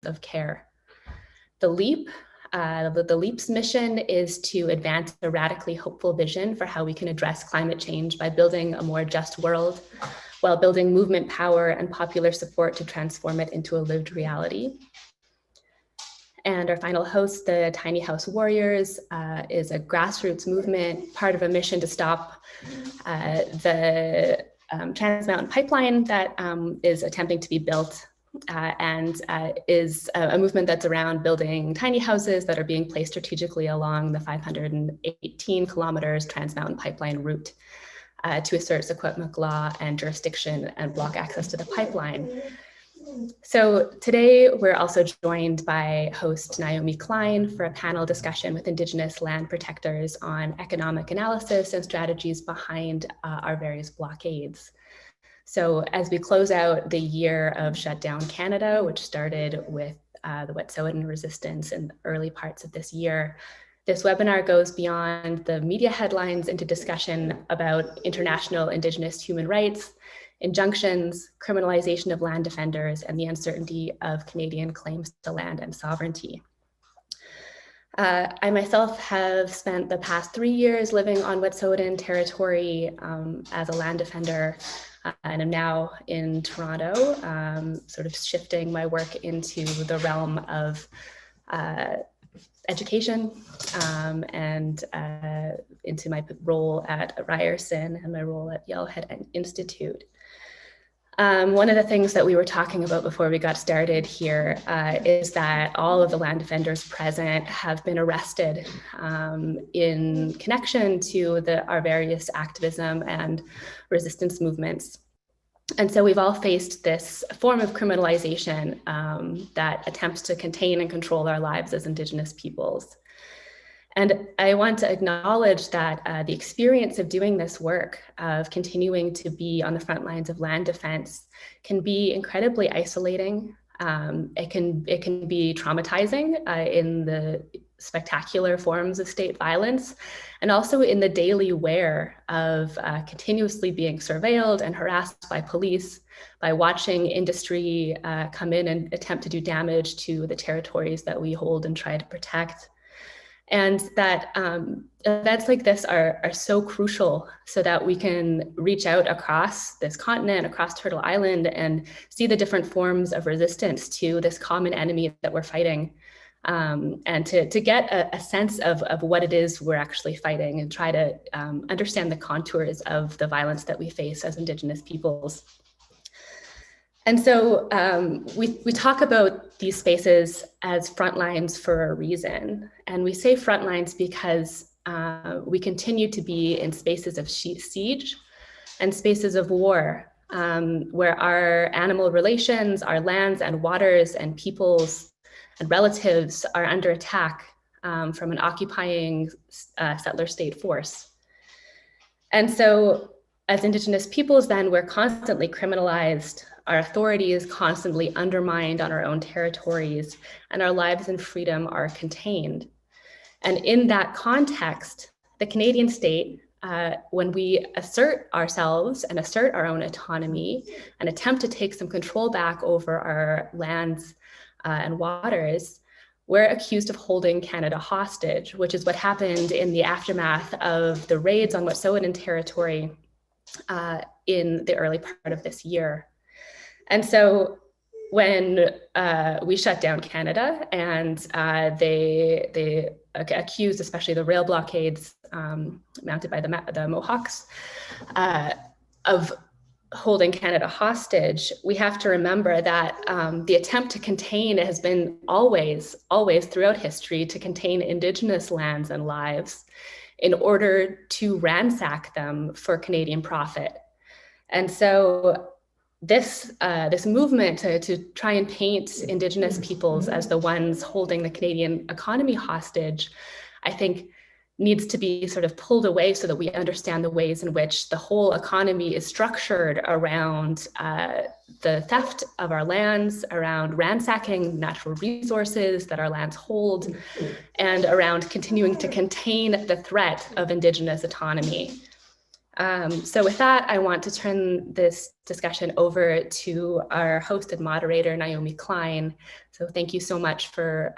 of care. The LEAP's mission is to advance a radically hopeful vision for how we can address climate change by building a more just world, while building movement power and popular support to transform it into a lived reality. And our final host, the Tiny House Warriors, is a grassroots movement, part of a mission to stop the Trans Mountain Pipeline that is attempting to be built, and is a movement that's around building tiny houses that are being placed strategically along the 518 kilometers Trans Mountain Pipeline route to assert Secwepemc law and jurisdiction and block access to the pipeline. So today we're also joined by host Naomi Klein for a panel discussion with Indigenous land protectors on economic analysis and strategies behind our various blockades. So as we close out the year of Shut Down Canada, which started with the Wet'suwet'en resistance in the early parts of this year, this webinar goes beyond the media headlines into discussion about international Indigenous human rights, injunctions, criminalization of land defenders, and the uncertainty of Canadian claims to land and sovereignty. I myself have spent the past 3 years living on Wet'suwet'en territory as a land defender, and I'm now in Toronto, sort of shifting my work into the realm of education and into my role at Ryerson and my role at Yellowhead Institute. One of the things that we were talking about before we got started here is that all of the land defenders present have been arrested in connection to our various activism and resistance movements. And so we've all faced this form of criminalization that attempts to contain and control our lives as Indigenous peoples. And I want to acknowledge that the experience of doing this work, of continuing to be on the front lines of land defense, can be incredibly isolating. It can be traumatizing in the spectacular forms of state violence, and also in the daily wear of continuously being surveilled and harassed by police, by watching industry come in and attempt to do damage to the territories that we hold and try to protect. And that events like this are so crucial so that we can reach out across this continent, across Turtle Island, and see the different forms of resistance to this common enemy that we're fighting, and to get a sense of what it is we're actually fighting and try to understand the contours of the violence that we face as Indigenous peoples. And so we talk about these spaces as front lines for a reason. And we say front lines because we continue to be in spaces of siege and spaces of war, where our animal relations, our lands and waters and peoples and relatives are under attack from an occupying settler state force. And so as Indigenous peoples, then we're constantly criminalized. Our authority is constantly undermined on our own territories, and our lives and freedom are contained. And in that context, the Canadian state, when we assert ourselves and assert our own autonomy and attempt to take some control back over our lands and waters, we're accused of holding Canada hostage, which is what happened in the aftermath of the raids on Wet'suwet'en territory in the early part of this year. And so when we shut down Canada and they accused, especially the rail blockades mounted by the Mohawks, of holding Canada hostage, we have to remember that the attempt to contain has been always throughout history to contain Indigenous lands and lives in order to ransack them for Canadian profit. And so this movement to try and paint Indigenous peoples as the ones holding the Canadian economy hostage, I think needs to be sort of pulled away so that we understand the ways in which the whole economy is structured around the theft of our lands, around ransacking natural resources that our lands hold, and around continuing to contain the threat of Indigenous autonomy. So with that, I want to turn this discussion over to our host and moderator, Naomi Klein. So thank you so much for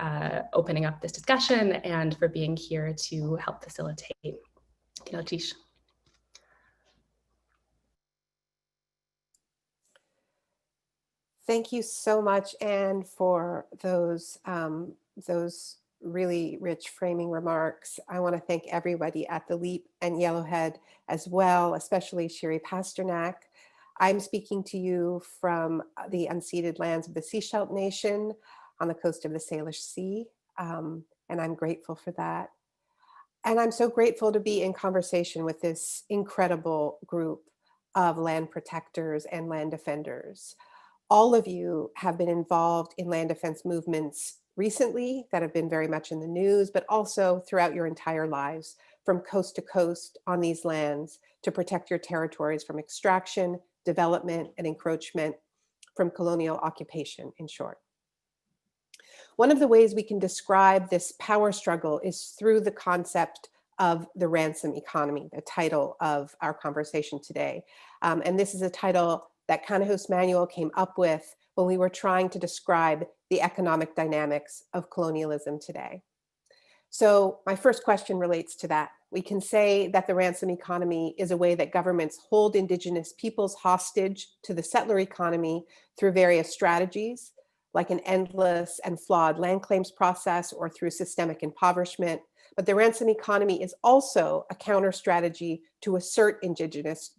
opening up this discussion and for being here to help facilitate. Thank you so much, Anne, for those really rich framing remarks. I want to thank everybody at the LEAP and Yellowhead as well, especially Sherry Pasternak. I'm speaking to you from the unceded lands of the Sechelt Nation on the coast of the Salish Sea, and I'm grateful for that. And I'm so grateful to be in conversation with this incredible group of land protectors and land defenders. All of you have been involved in land defense movements recently that have been very much in the news, but also throughout your entire lives, from coast to coast on these lands to protect your territories from extraction, development, and encroachment, from colonial occupation, in short. One of the ways we can describe this power struggle is through the concept of the ransom economy, the title of our conversation today. And this is a title that Kanahus Manuel came up with when we were trying to describe the economic dynamics of colonialism today. So my first question relates to that. We can say that the ransom economy is a way that governments hold Indigenous peoples hostage to the settler economy through various strategies, like an endless and flawed land claims process or through systemic impoverishment. But the ransom economy is also a counter strategy to assert indigenous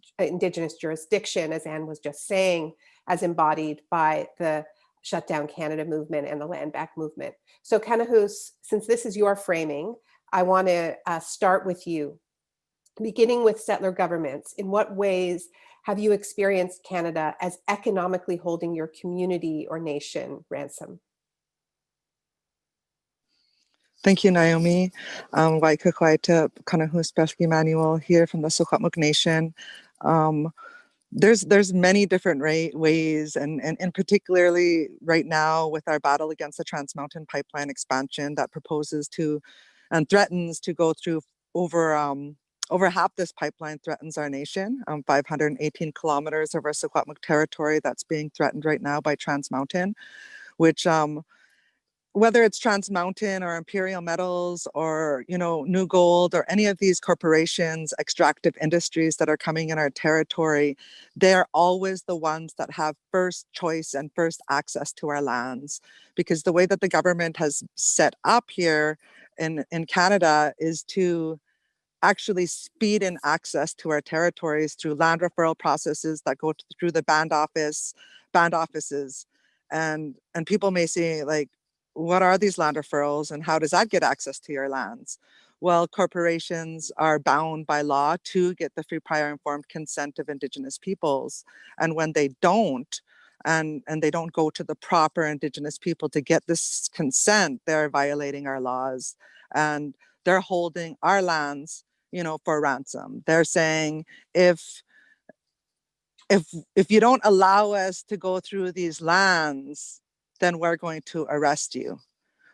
jurisdiction, as Anne was just saying, as embodied by the Shut Down Canada movement and the Land Back movement. So Kanahus, since this is your framing, I want to start with you. Beginning with settler governments, in what ways have you experienced Canada as economically holding your community or nation ransom? Thank you, Naomi. Kanahus Manuel here from the Secwepemc Nation. There's many different ways, and particularly right now with our battle against the Trans Mountain Pipeline expansion that proposes to and threatens to go through over half this pipeline threatens our nation, 518 kilometers of our Secwepemc territory that's being threatened right now by Trans Mountain, which whether it's Trans Mountain or Imperial Metals or, New Gold or any of these corporations, extractive industries that are coming in our territory, they're always the ones that have first choice and first access to our lands. Because the way that the government has set up here in Canada is to actually speed in access to our territories through land referral processes that go through the band offices. And people may say, like, what are these land referrals and how does that get access to your lands? Well, corporations are bound by law to get the free prior informed consent of Indigenous peoples. And when they don't, and they don't go to the proper Indigenous people to get this consent, they're violating our laws and they're holding our lands, for ransom. They're saying, if you don't allow us to go through these lands, then we're going to arrest you.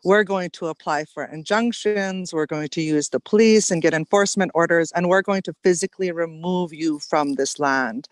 We're going to apply for injunctions. We're going to use the police and get enforcement orders, and we're going to physically remove you from this land.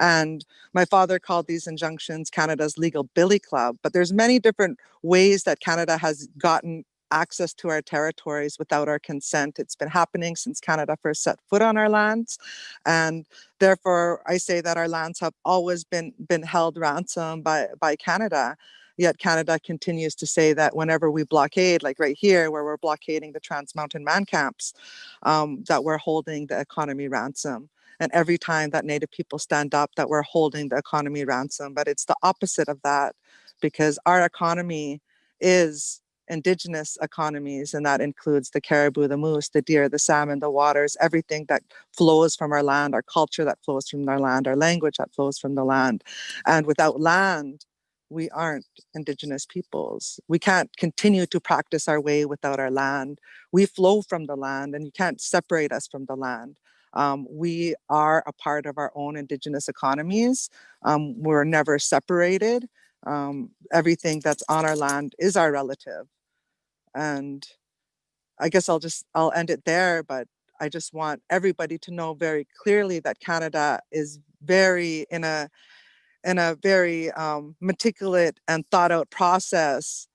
And my father called these injunctions Canada's legal billy club, but there's many different ways that Canada has gotten access to our territories without our consent. It's been happening since Canada first set foot on our lands. And therefore, I say that our lands have always been held ransom by Canada. Yet Canada continues to say that whenever we blockade, like right here, where we're blockading the Trans Mountain man camps, that we're holding the economy ransom. And every time that Native people stand up, that we're holding the economy ransom. But it's the opposite of that, because our economy is Indigenous economies, and that includes the caribou, the moose, the deer, the salmon, the waters, everything that flows from our land, our culture that flows from our land, our language that flows from the land. And without land, we aren't Indigenous peoples. We can't continue to practice our way without our land. We flow from the land, and you can't separate us from the land. We are a part of our own Indigenous economies. We're never separated. Everything that's on our land is our relative. And I guess I'll end it there, but I just want everybody to know very clearly that Canada is very in a very meticulous and thought out process,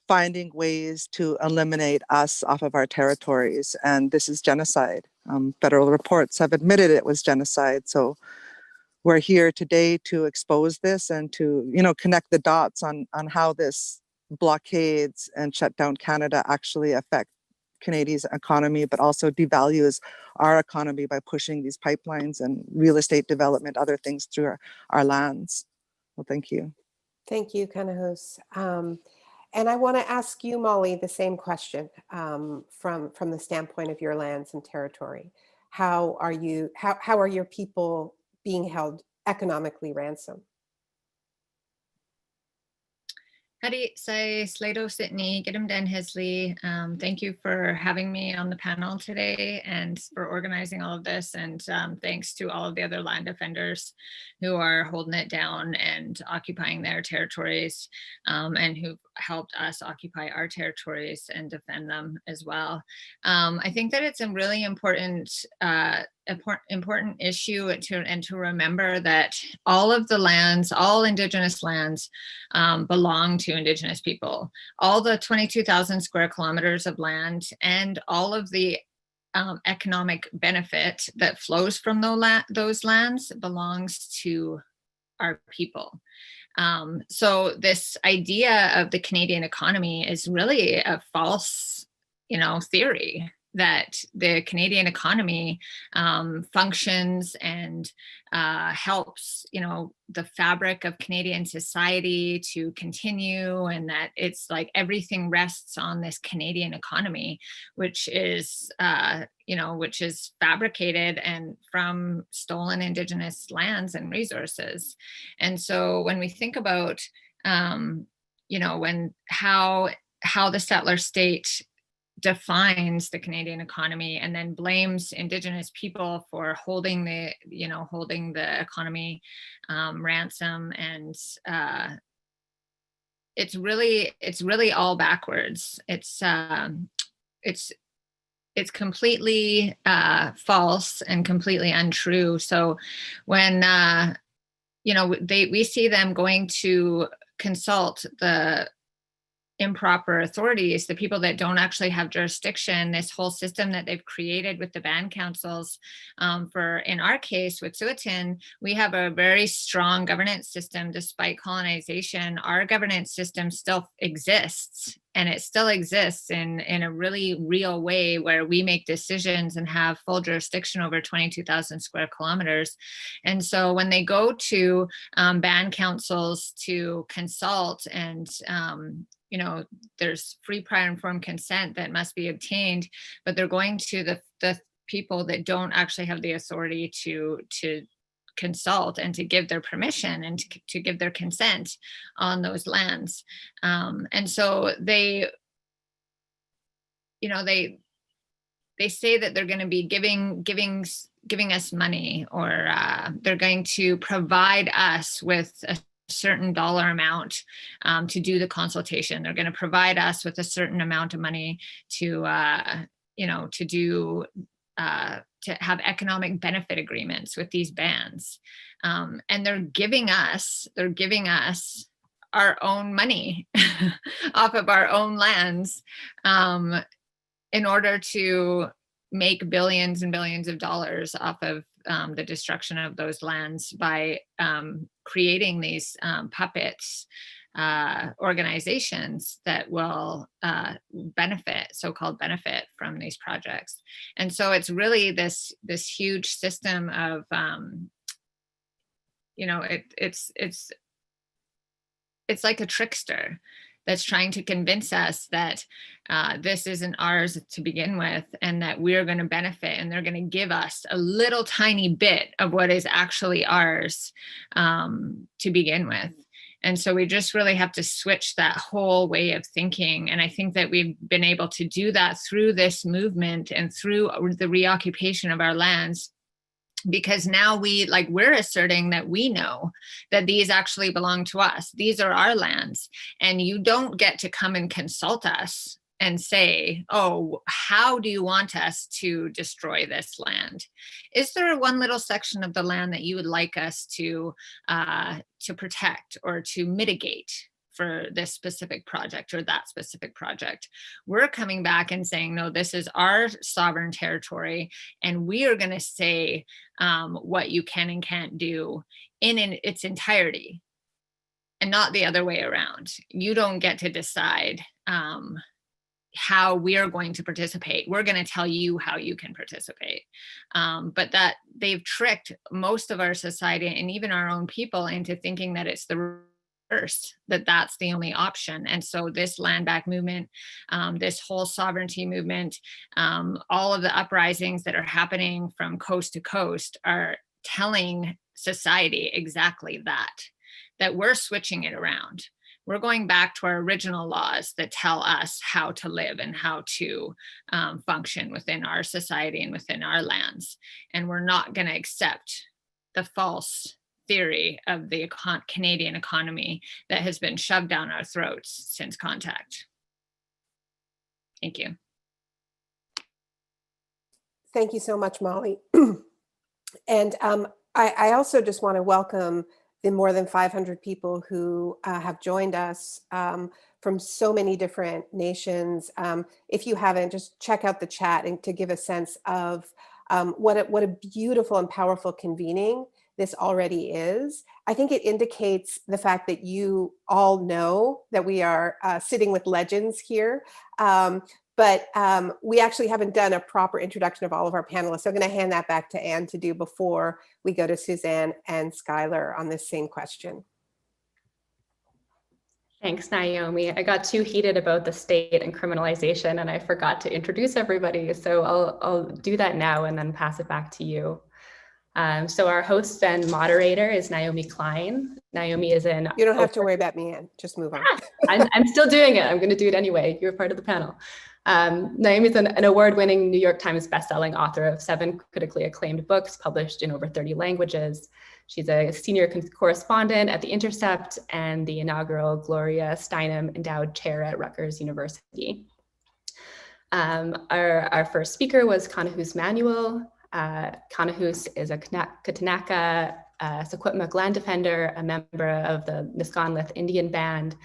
finding ways to eliminate us off of our territories. And this is genocide. Federal reports have admitted it was genocide. So we're here today to expose this and to, connect the dots on how this blockades and shut down Canada actually affect Canadia's economy, but also devalues our economy by pushing these pipelines and real estate development, other things through our lands. Well, thank you. Thank you, Kanahus. And I want to ask you, Molly, the same question from the standpoint of your lands and territory. How are your people being held economically ransom? Hadi say Sleydo Sydney, Gidimt'en Hisley. Thank you for having me on the panel today and for organizing all of this. And thanks to all of the other land defenders who are holding it down and occupying their territories and who've helped us occupy our territories and defend them as well. I think that it's a really important issue to remember that all of the lands, all Indigenous lands belong to Indigenous people. All the 22,000 square kilometers of land and all of the economic benefit that flows from those lands belongs to our people. So this idea of the Canadian economy is really a false, theory that the Canadian economy functions and helps, the fabric of Canadian society to continue, and that it's like everything rests on this Canadian economy, which is, which is fabricated and from stolen Indigenous lands and resources. And so when we think about, how the settler state defines the Canadian economy and then blames Indigenous people for holding the economy ransom, and it's really all backwards. It's completely false and completely untrue. So when we see them going to consult the improper authorities, the people that don't actually have jurisdiction, this whole system that they've created with the band councils. In our case with Wet'suwet'en, we have a very strong governance system. Despite colonization, our governance system still exists, and it still exists in a really real way where we make decisions and have full jurisdiction over 22,000 square kilometers. And so when they go to band councils to consult and there's free prior informed consent that must be obtained, but they're going to the people that don't actually have the authority to consult and to give their permission and to give their consent on those lands. And so they say that they're going to be giving us money, or they're going to provide us with a certain dollar amount to do the consultation. They're going to provide us with a certain amount of money to have economic benefit agreements with these bands, and they're giving us our own money off of our own lands in order to make billions and billions of dollars off of the destruction of those lands by creating these puppets organizations that will so-called benefit from these projects. And so it's really this huge system of it's like a trickster that's trying to convince us that this isn't ours to begin with, and that we're going to benefit, and they're going to give us a little tiny bit of what is actually ours to begin with. And so we just really have to switch that whole way of thinking. And I think that we've been able to do that through this movement and through the reoccupation of our lands, because now we're asserting that we know that these actually belong to us. These are our lands, and you don't get to come and consult us and say, oh, how do you want us to destroy this land? Is there one little section of the land that you would like us to protect or to mitigate for this specific project or that specific project? We're coming back and saying, no, this is our sovereign territory, and we are going to say what you can and can't do in its entirety, and not the other way around. You don't get to decide how we're going to participate. We're going to tell you how you can participate. But that they've tricked most of our society and even our own people into thinking that it's the reverse, that that's the only option. And so this land back movement, this whole sovereignty movement, all of the uprisings that are happening from coast to coast are telling society exactly that we're switching it around. We're going back to our original laws that tell us how to live and how to function within our society and within our lands. And we're not going to accept the false theory of the Canadian economy that has been shoved down our throats since contact. Thank you. Thank you so much, Molly. And I also just want to welcome the more than 500 people who have joined us from so many different nations. If you haven't, just check out the chat and to give a sense of what a beautiful and powerful convening this already is. I think it indicates the fact that you all know that we are sitting with legends here. But we actually haven't done a proper introduction of all of our panelists. So I'm going to hand that back to Anne to do before we go to Suzanne and Skyler on this same question. Thanks, Naomi. I got too heated about the state and criminalization, and I forgot to introduce everybody. So I'll do that now and then pass it back to you. So our host and moderator is Naomi Klein. Naomi is an— You don't have to worry about me, Anne. Just move on. I'm still doing it. I'm going to do it anyway. You're part of the panel. Naomi is an award-winning New York Times bestselling author of 7 critically acclaimed books published in over 30 languages. She's a senior correspondent at The Intercept and the inaugural Gloria Steinem Endowed Chair at Rutgers University. Our first speaker was Kanahus Manuel. Kanahus is a Ktunaka-Secwepemc land defender, a member of the Nisconlith Indian Band,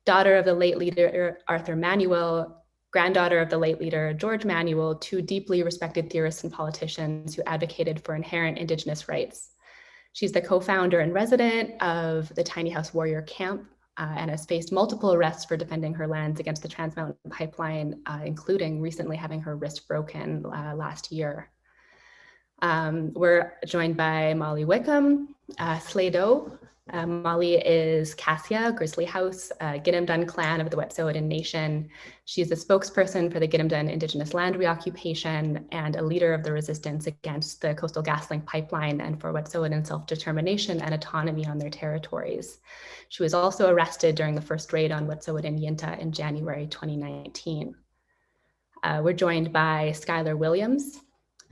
daughter of the late leader Arthur Manuel, granddaughter of the late leader George Manuel, 2 deeply respected theorists and politicians who advocated for inherent Indigenous rights. She's the co-founder and resident of the Tiny House Warrior Camp and has faced multiple arrests for defending her lands against the Trans Mountain Pipeline, including recently having her wrist broken last year. We're joined by Molly Wickham, Sleydo. Molly is Cas-Yikh, Grizzly House, Gidimt'en Clan of the Wet'suwet'en Nation. She's a spokesperson for the Gidimt'en Indigenous land reoccupation and a leader of the resistance against the Coastal GasLink pipeline and for Wet'suwet'en self-determination and autonomy on their territories. She was also arrested during the first raid on Wet'suwet'en Yinta in January 2019. We're joined by Skyler Williams.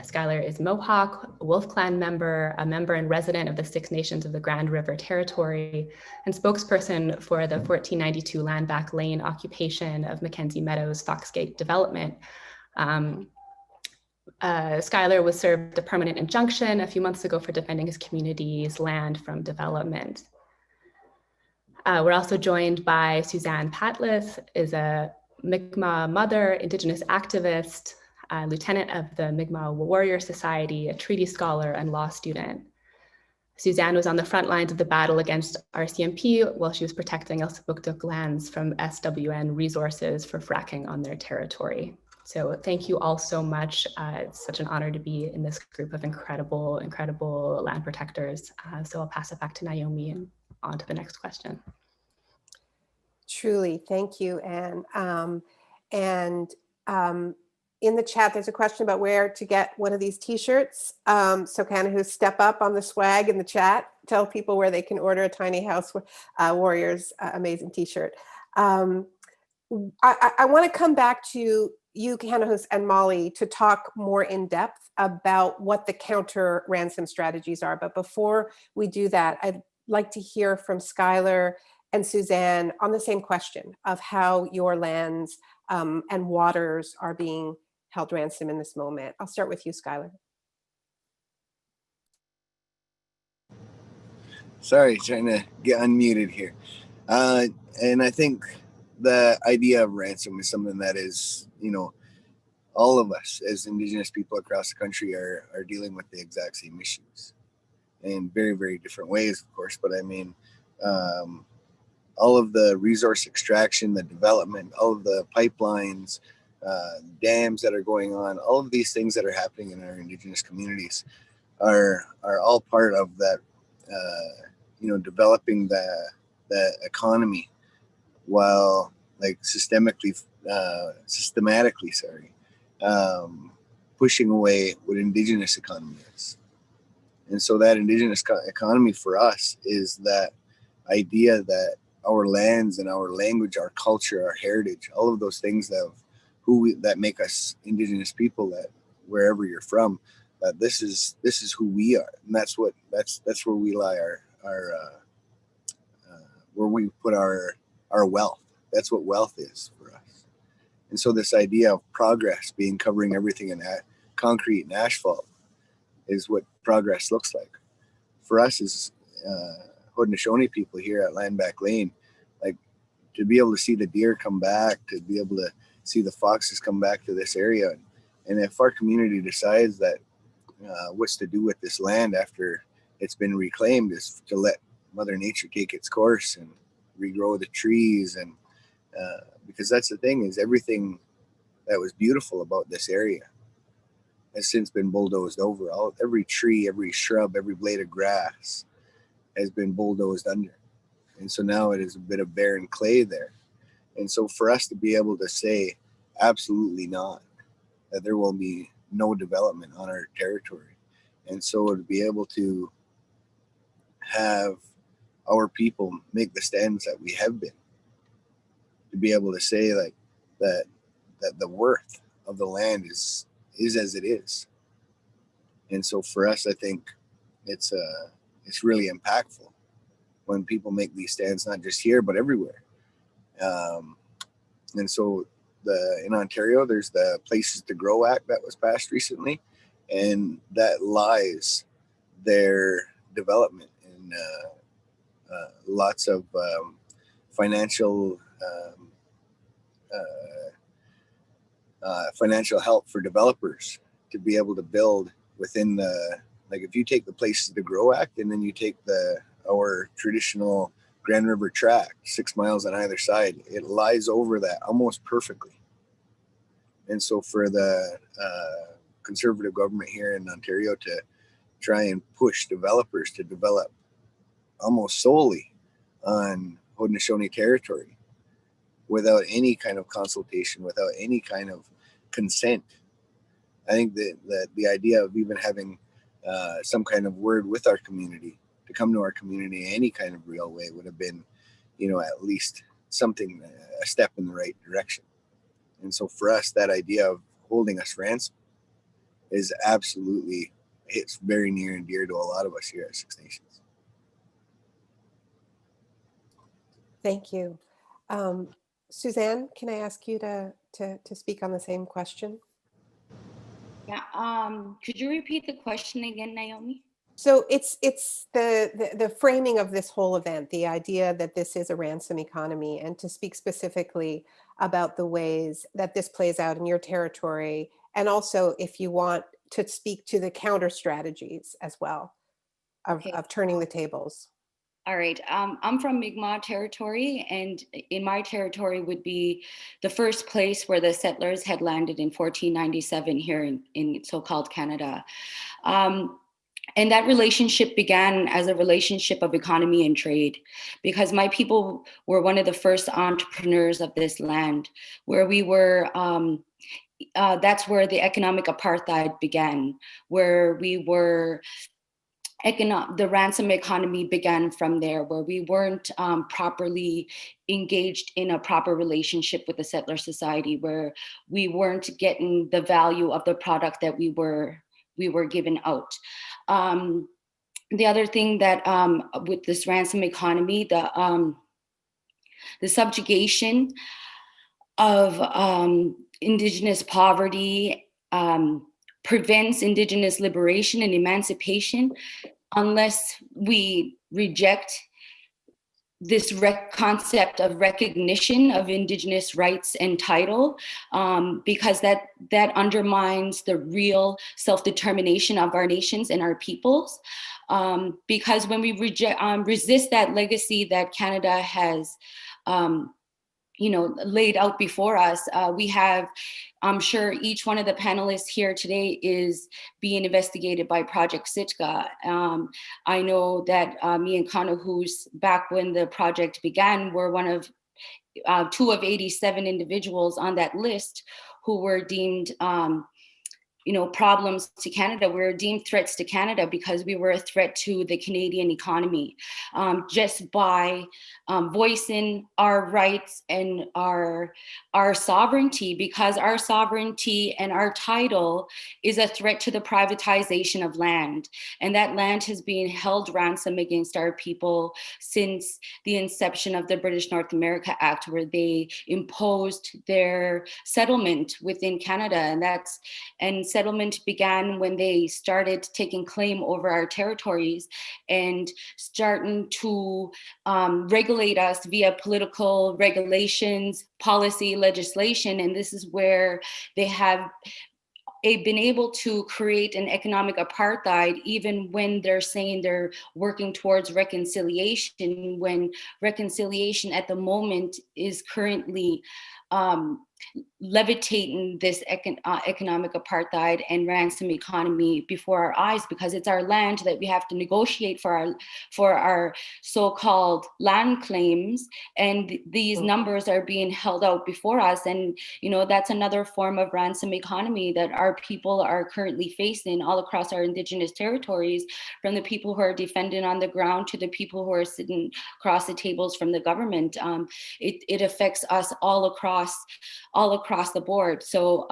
Skyler is Mohawk, a Wolf Clan member, a member and resident of the 6 Nations of the Grand River Territory, and spokesperson for the 1492 land back lane occupation of Mackenzie Meadows Foxgate development. Skyler was served a permanent injunction a few months ago for defending his community's land from development. We're also joined by Suzanne Patles, is a Mi'kmaq mother, Indigenous activist, lieutenant of the Mi'kmaq Warrior Society, a treaty scholar and law student. Suzanne was on the front lines of the battle against RCMP while she was protecting Elsipogtog lands from SWN resources for fracking on their territory. So thank you all so much. It's such an honor to be in this group of incredible land protectors. So I'll pass it back to Naomi and on to the next question. Truly, thank you, Anne. In the chat, there's a question about where to get one of these t-shirts. So Kanahus, step up on the swag in the chat. Tell people where they can order a Tiny House Warriors amazing t-shirt. I want to come back to you, Kanahus, and Molly to talk more in depth about what the counter ransom strategies are. But before we do that, I'd like to hear from Skyler and Suzanne on the same question of how your lands and waters are being held ransom in this moment. I'll start with you, Skyler. Sorry, trying to get unmuted here. And I think the idea of ransom is something that is, all of us as Indigenous people across the country are dealing with the exact same issues in very, very different ways, of course. But I mean, all of the resource extraction, the development, all of the pipelines, dams that are going on, all of these things that are happening in our Indigenous communities are all part of that, developing the economy while like systematically, pushing away what Indigenous economy is. And so that Indigenous economy for us is that idea that our lands and our language, our culture, our heritage, all of those things that make us Indigenous people, that wherever you're from, that this is who we are, and that's where we lie where we put our wealth. That's what wealth is for us. And so this idea of progress being covering everything in concrete and asphalt is what progress looks like for us as Haudenosaunee people here at Land Back Lane. Like, to be able to see the deer come back, to be able to see the foxes come back to this area, and if our community decides that what's to do with this land after it's been reclaimed is to let Mother Nature take its course and regrow the trees, and because that's the thing, is everything that was beautiful about this area has since been bulldozed over. Every tree, every shrub, every blade of grass has been bulldozed under, and so now it is a bit of barren clay there. And so for us to be able to say absolutely not, that there will be no development on our territory, and so to be able to have our people make the stands that we have been, to be able to say like that the worth of the land is as it is. And so for us, I think it's really impactful when people make these stands, not just here but everywhere. And so in Ontario, there's the Places to Grow Act that was passed recently, and that lies their development in lots of financial help for developers to be able to build within like if you take the Places to Grow Act and then you take our traditional Grand River tract, 6 miles on either side, it lies over that almost perfectly. And so for the Conservative government here in Ontario to try and push developers to develop almost solely on Haudenosaunee territory without any kind of consultation, without any kind of consent, I think that the idea of even having some kind of word with our community, to come to our community in any kind of real way, would have been, at least something, a step in the right direction. And so for us, that idea of holding us ransom is absolutely, hits very near and dear to a lot of us here at Six Nations. Thank you. Suzanne, can I ask you to speak on the same question? Yeah, could you repeat the question again, Naomi? So it's the framing of this whole event, the idea that this is a ransom economy, and to speak specifically about the ways that this plays out in your territory, and also if you want to speak to the counter strategies as well of turning the tables. All right, I'm from Mi'kmaq territory, and in my territory would be the first place where the settlers had landed in 1497 here in so-called Canada. And that relationship began as a relationship of economy and trade, because my people were one of the first entrepreneurs of this land, where we were, that's where the economic apartheid began, where we were, the ransom economy began from there, where we weren't properly engaged in a proper relationship with the settler society, where we weren't getting the value of the product that we were given out. The other thing that with this ransom economy, the subjugation of Indigenous poverty prevents Indigenous liberation and emancipation unless we reject this concept of recognition of Indigenous rights and title, because that undermines the real self-determination of our nations and our peoples. Because when we resist that legacy that Canada has laid out before us, we have, I'm sure each one of the panelists here today is being investigated by Project Sitka. I know that me and Kanahus, back when the project began, were one of 2 of 87 individuals on that list who were deemed problems to Canada. We were deemed threats to Canada because we were a threat to the Canadian economy, just by voicing our rights and our sovereignty, because our sovereignty and our title is a threat to the privatization of land. And that land has been held ransom against our people since the inception of the British North America Act, where they imposed their settlement within Canada. And settlement began when they started taking claim over our territories and starting to regulate us via political regulations, policy, legislation. And this is where they have been able to create an economic apartheid, even when they're saying they're working towards reconciliation, when reconciliation at the moment is currently levitating this economic apartheid and ransom economy before our eyes, because it's our land that we have to negotiate for our so-called land claims, and these numbers are being held out before us. And that's another form of ransom economy that our people are currently facing all across our Indigenous territories, from the people who are defending on the ground to the people who are sitting across the tables from the government. It affects us all across the board. So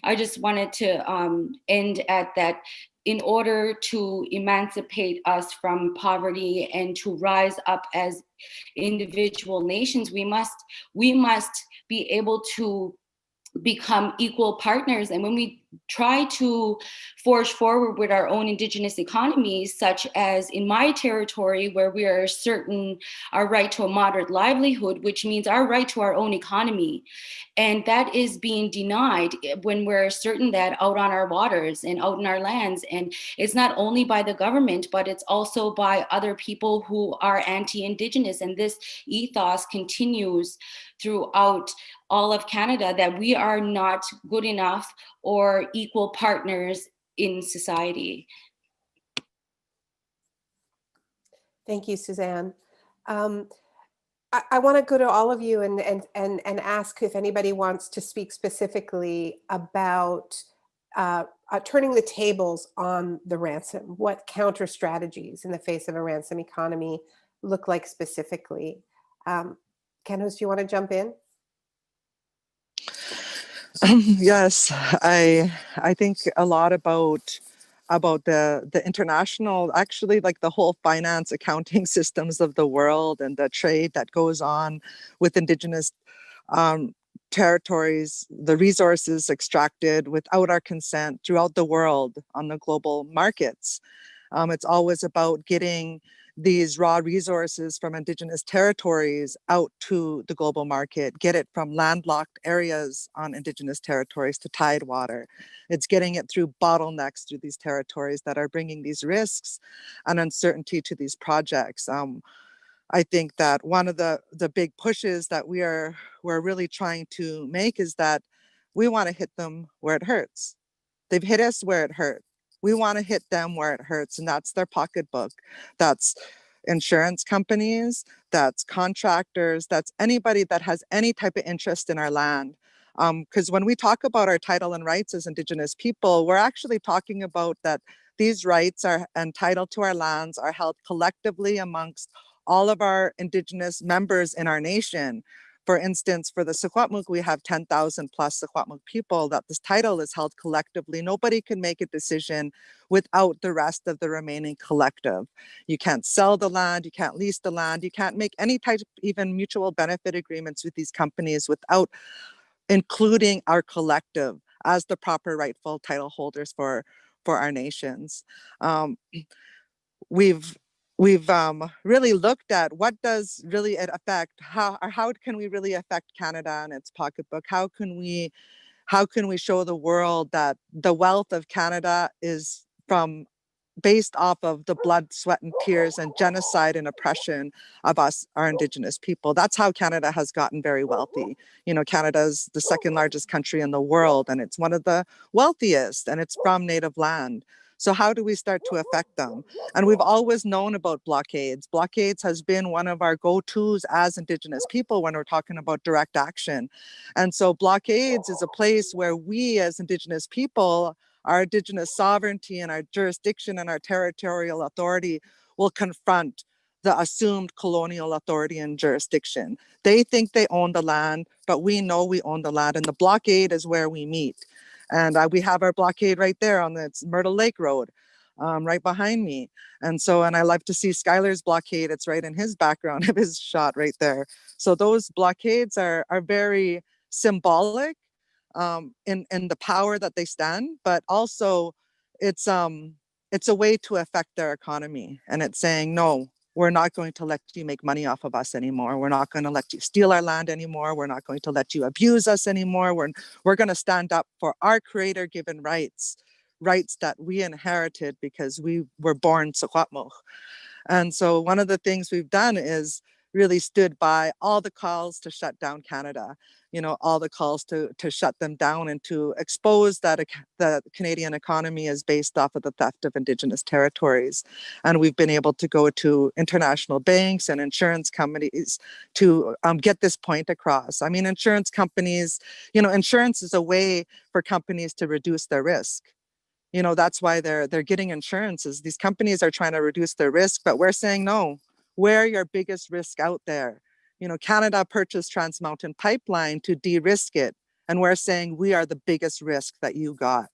I just wanted to end at that. In order to emancipate us from poverty and to rise up as individual nations, we must be able to become equal partners. And when we try to forge forward with our own Indigenous economies, such as in my territory, where we are asserting our right to a moderate livelihood, which means our right to our own economy. And that is being denied when we're certain that out on our waters and out in our lands. And it's not only by the government, but it's also by other people who are anti-Indigenous. And this ethos continues throughout all of Canada, that we are not good enough or equal partners in society. Thank you, Suzanne. I want to go to all of you and ask if anybody wants to speak specifically about turning the tables on the ransom. What counter strategies in the face of a ransom economy look like specifically? Kanahus, do you want to jump in? Yes, I think a lot about the international, actually, like the whole finance accounting systems of the world and the trade that goes on with Indigenous territories, the resources extracted without our consent throughout the world on the global markets. It's always about getting these raw resources from Indigenous territories out to the global market, get it from landlocked areas on Indigenous territories to tidewater. It's getting it through bottlenecks through these territories that are bringing these risks and uncertainty to these projects. I think that one of the big pushes that we're really trying to make is that we want to hit them where it hurts. They've hit us where it hurt. We want to hit them where it hurts, and that's their pocketbook. That's insurance companies, that's contractors, that's anybody that has any type of interest in our land. Because when we talk about our title and rights as Indigenous people, we're actually talking about that these rights are entitled to our lands are held collectively amongst all of our Indigenous members in our nation, For instance, for the Secwepemc, we have 10,000 plus Secwepemc people that this title is held collectively. Nobody can make a decision without the rest of the remaining collective. You can't sell the land, you can't lease the land, you can't make any type of even mutual benefit agreements with these companies without including our collective as the proper rightful title holders for our nations. We've really looked at what does really it affect, how can we really affect Canada and its pocketbook? How can we show the world that the wealth of Canada is based off of the blood, sweat, and tears and genocide and oppression of us, our Indigenous people. That's how Canada has gotten very wealthy. You know, Canada is the second largest country in the world, and it's one of the wealthiest, and it's from native land. So how do we start to affect them? And we've always known about blockades. Blockades has been one of our go-tos as Indigenous people when we're talking about direct action. And so blockades is a place where we as Indigenous people, our Indigenous sovereignty and our jurisdiction and our territorial authority will confront the assumed colonial authority and jurisdiction. They think they own the land, but we know we own the land, and the blockade is where we meet. And we have our blockade right there on the Myrtle Lake Road, right behind me. And I love to see Skyler's blockade. It's right in his background of his shot right there. So those blockades are very symbolic in the power that they stand, but also it's a way to affect their economy. And it's saying, no, we're not going to let you make money off of us anymore. We're not going to let you steal our land anymore. We're not going to let you abuse us anymore. We're going to stand up for our creator given rights that we inherited because we were born Secwepemc. And so one of the things we've done is really stood by all the calls to shut down Canada, you know, all the calls to shut them down and to expose that the Canadian economy is based off of the theft of Indigenous territories. And we've been able to go to international banks and insurance companies to get this point across. I mean, insurance companies, you know, insurance is a way for companies to reduce their risk. You know, that's why they're getting insurances. These companies are trying to reduce their risk, but we're saying, no, we're your biggest risk out there. You know, Canada purchased Trans Mountain Pipeline to de-risk it. And we're saying we are the biggest risk that you got.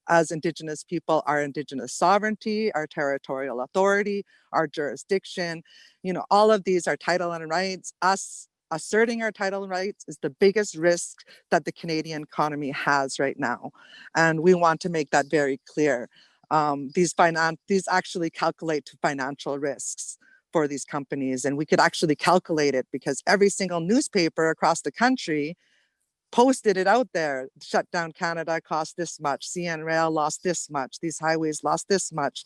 As Indigenous people, our Indigenous sovereignty, our territorial authority, our jurisdiction, you know, all of these are title and rights. Us asserting our title and rights is the biggest risk that the Canadian economy has right now. And we want to make that very clear. These actually calculate to financial risks for these companies. And we could actually calculate it because every single newspaper across the country posted it out there. Shut down Canada cost this much. CN Rail lost this much. These highways lost this much.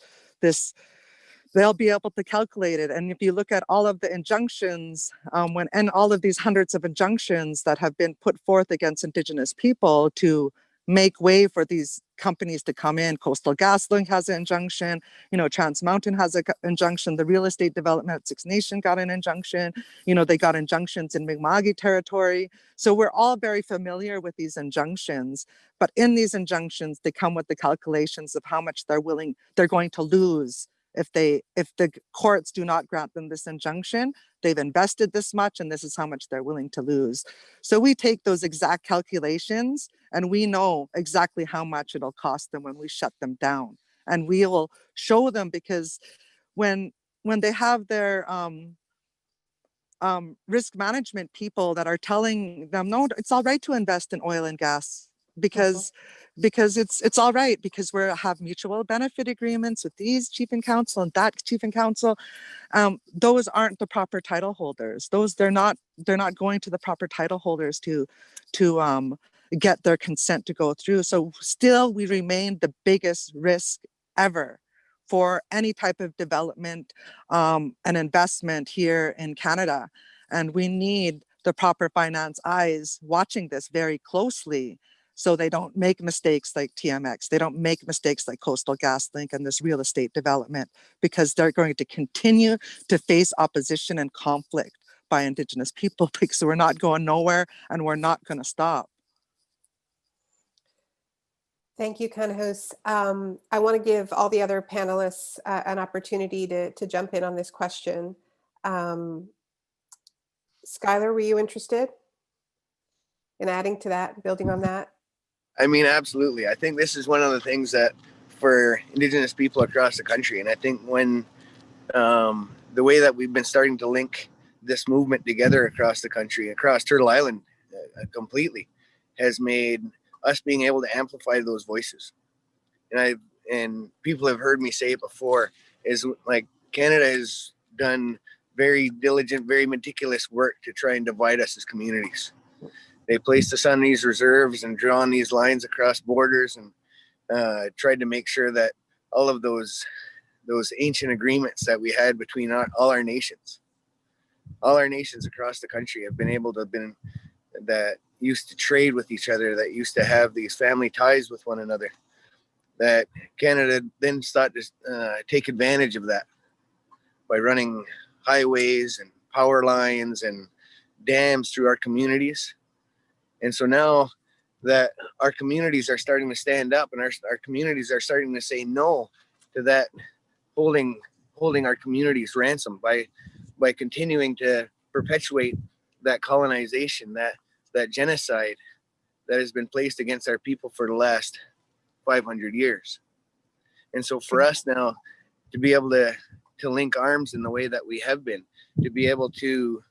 They'll be able to calculate it. And if you look at all of the injunctions, and all of these hundreds of injunctions that have been put forth against Indigenous people to make way for these companies to come in. Coastal GasLink has an injunction, you know, Trans Mountain has an injunction, the real estate development at Six Nation got an injunction, you know, they got injunctions in Mi'kmaq territory. So we're all very familiar with these injunctions, but in these injunctions, they come with the calculations of how much they're going to lose if the courts do not grant them this injunction. They've invested this much and this is how much they're willing to lose. So we take those exact calculations and we know exactly how much it'll cost them when we shut them down. And we will show them, because when they have their risk management people that are telling them, no, it's all right to invest in oil and gas because it's all right, because we have mutual benefit agreements with these chief and council and that chief and council. Those aren't the proper title holders. They're not going to the proper title holders to get their consent to go through. So still we remain the biggest risk ever for any type of development and investment here in Canada. And we need the proper finance eyes watching this very closely so they don't make mistakes like TMX. They don't make mistakes like Coastal GasLink and this real estate development, because they're going to continue to face opposition and conflict by Indigenous people, because we're not going nowhere and we're not going to stop. Thank you, Kanahus. I want to give all the other panelists an opportunity to jump in on this question. Skyler, were you interested in adding to that, building on that? I mean, absolutely. I think this is one of the things that for Indigenous people across the country, and I think when the way that we've been starting to link this movement together across the country, across Turtle Island completely, has made us being able to amplify those voices. And people have heard me say it before, is like Canada has done very diligent, very meticulous work to try and divide us as communities. They placed us on these reserves and drawn these lines across borders and tried to make sure that all of those ancient agreements that we had between all our nations across the country have been able to that used to trade with each other, that used to have these family ties with one another, that Canada then started to take advantage of that by running highways and power lines and dams through our communities. And so now that our communities are starting to stand up and our communities are starting to say no to that, holding our communities ransom by continuing to perpetuate that colonization, that genocide that has been placed against our people for the last 500 years. And so for us now to be able to link arms in the way that we have been, to be able to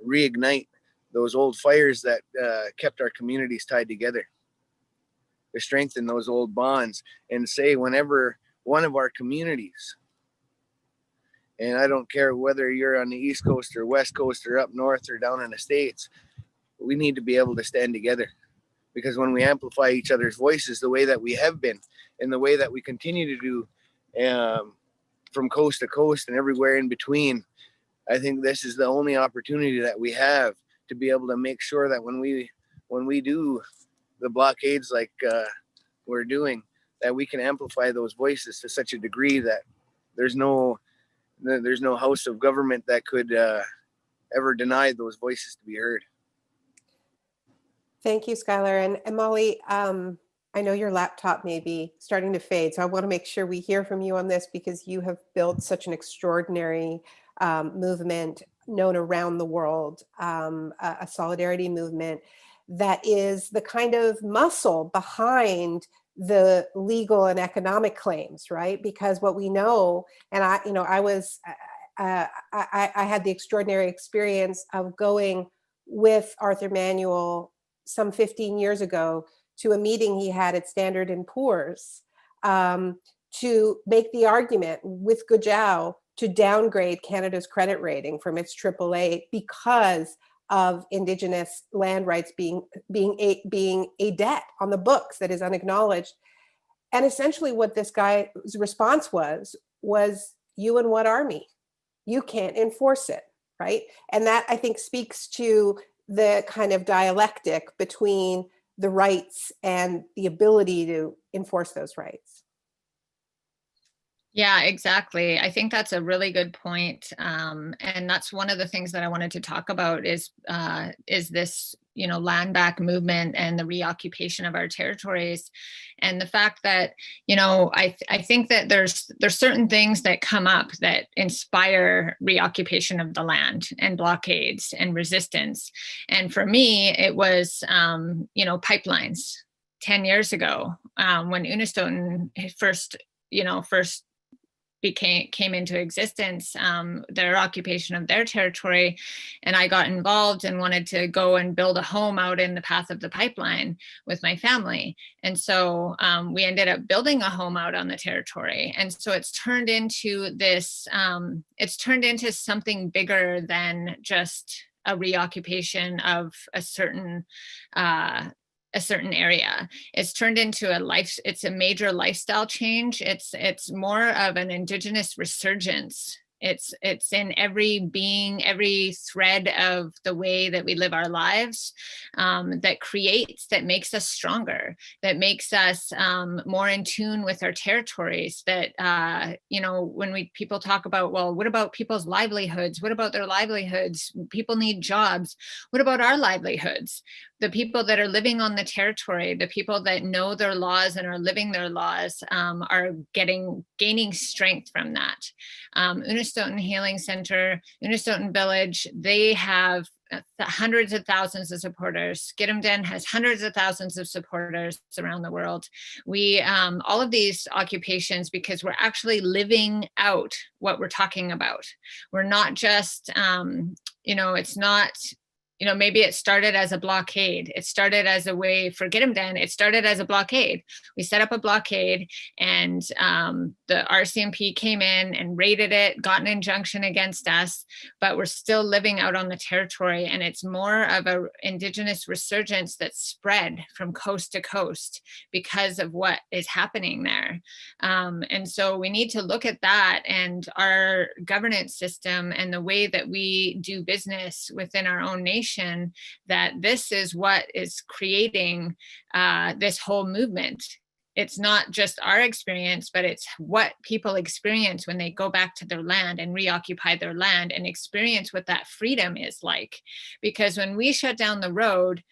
reignite those old fires that kept our communities tied together, to strengthen those old bonds, and say whenever one of our communities, and I don't care whether you're on the East Coast or West Coast or up north or down in the States, we need to be able to stand together. Because when we amplify each other's voices the way that we have been and the way that we continue to do from coast to coast and everywhere in between, I think this is the only opportunity that we have to be able to make sure that when we do the blockades like we're doing, that we can amplify those voices to such a degree that there's no house of government that could ever deny those voices to be heard. Thank you, Skyler. And Molly, I know your laptop may be starting to fade, so I want to make sure we hear from you on this, because you have built such an extraordinary movement known around the world, a solidarity movement that is the kind of muscle behind the legal and economic claims, right? Because what we know, and I had the extraordinary experience of going with Arthur Manuel some 15 years ago to a meeting he had at Standard & Poor's to make the argument with Gujau to downgrade Canada's credit rating from its AAA because of Indigenous land rights being a debt on the books that is unacknowledged. And essentially what this guy's response was, you and what army? You can't enforce it, right? And that, I think, speaks to the kind of dialectic between the rights and the ability to enforce those rights. Yeah, exactly. I think that's a really good point. And that's one of the things that I wanted to talk about is this, land back movement and the reoccupation of our territories. And the fact that, I think that there's certain things that come up that inspire reoccupation of the land and blockades and resistance. And for me, it was, pipelines 10 years ago when Unistoten first came into existence, their occupation of their territory, and I got involved and wanted to go and build a home out in the path of the pipeline with my family. And so we ended up building a home out on the territory. And so it's turned into this, it's turned into something bigger than just a reoccupation of a certain area. It's turned into it's a major lifestyle change. It's more of an Indigenous resurgence. It's in every being, every thread of the way that we live our lives, that makes us stronger, that makes us more in tune with our territories. That when people talk about, well, what about people's livelihoods? What about their livelihoods? People need jobs. What about our livelihoods? The people that are living on the territory, the people that know their laws and are living their laws, are gaining strength from that. Unistoten Healing Center, Unistoten Village, they have hundreds of thousands of supporters. Gidimt'en has hundreds of thousands of supporters around the world. We, all of these occupations, because we're actually living out what we're talking about. We're not just, you know, it's not, you know, maybe it started as a blockade. It started as a way for Gidimt'en. It started as a blockade. We set up a blockade, and the RCMP came in and raided it, got an injunction against us, but we're still living out on the territory. And it's more of a Indigenous resurgence that's spread from coast to coast because of what is happening there. And so we need to look at that and our governance system and the way that we do business within our own nation, that this is what is creating this whole movement. It's not just our experience, but it's what people experience when they go back to their land and reoccupy their land and experience what that freedom is like. Because when we shut down the road,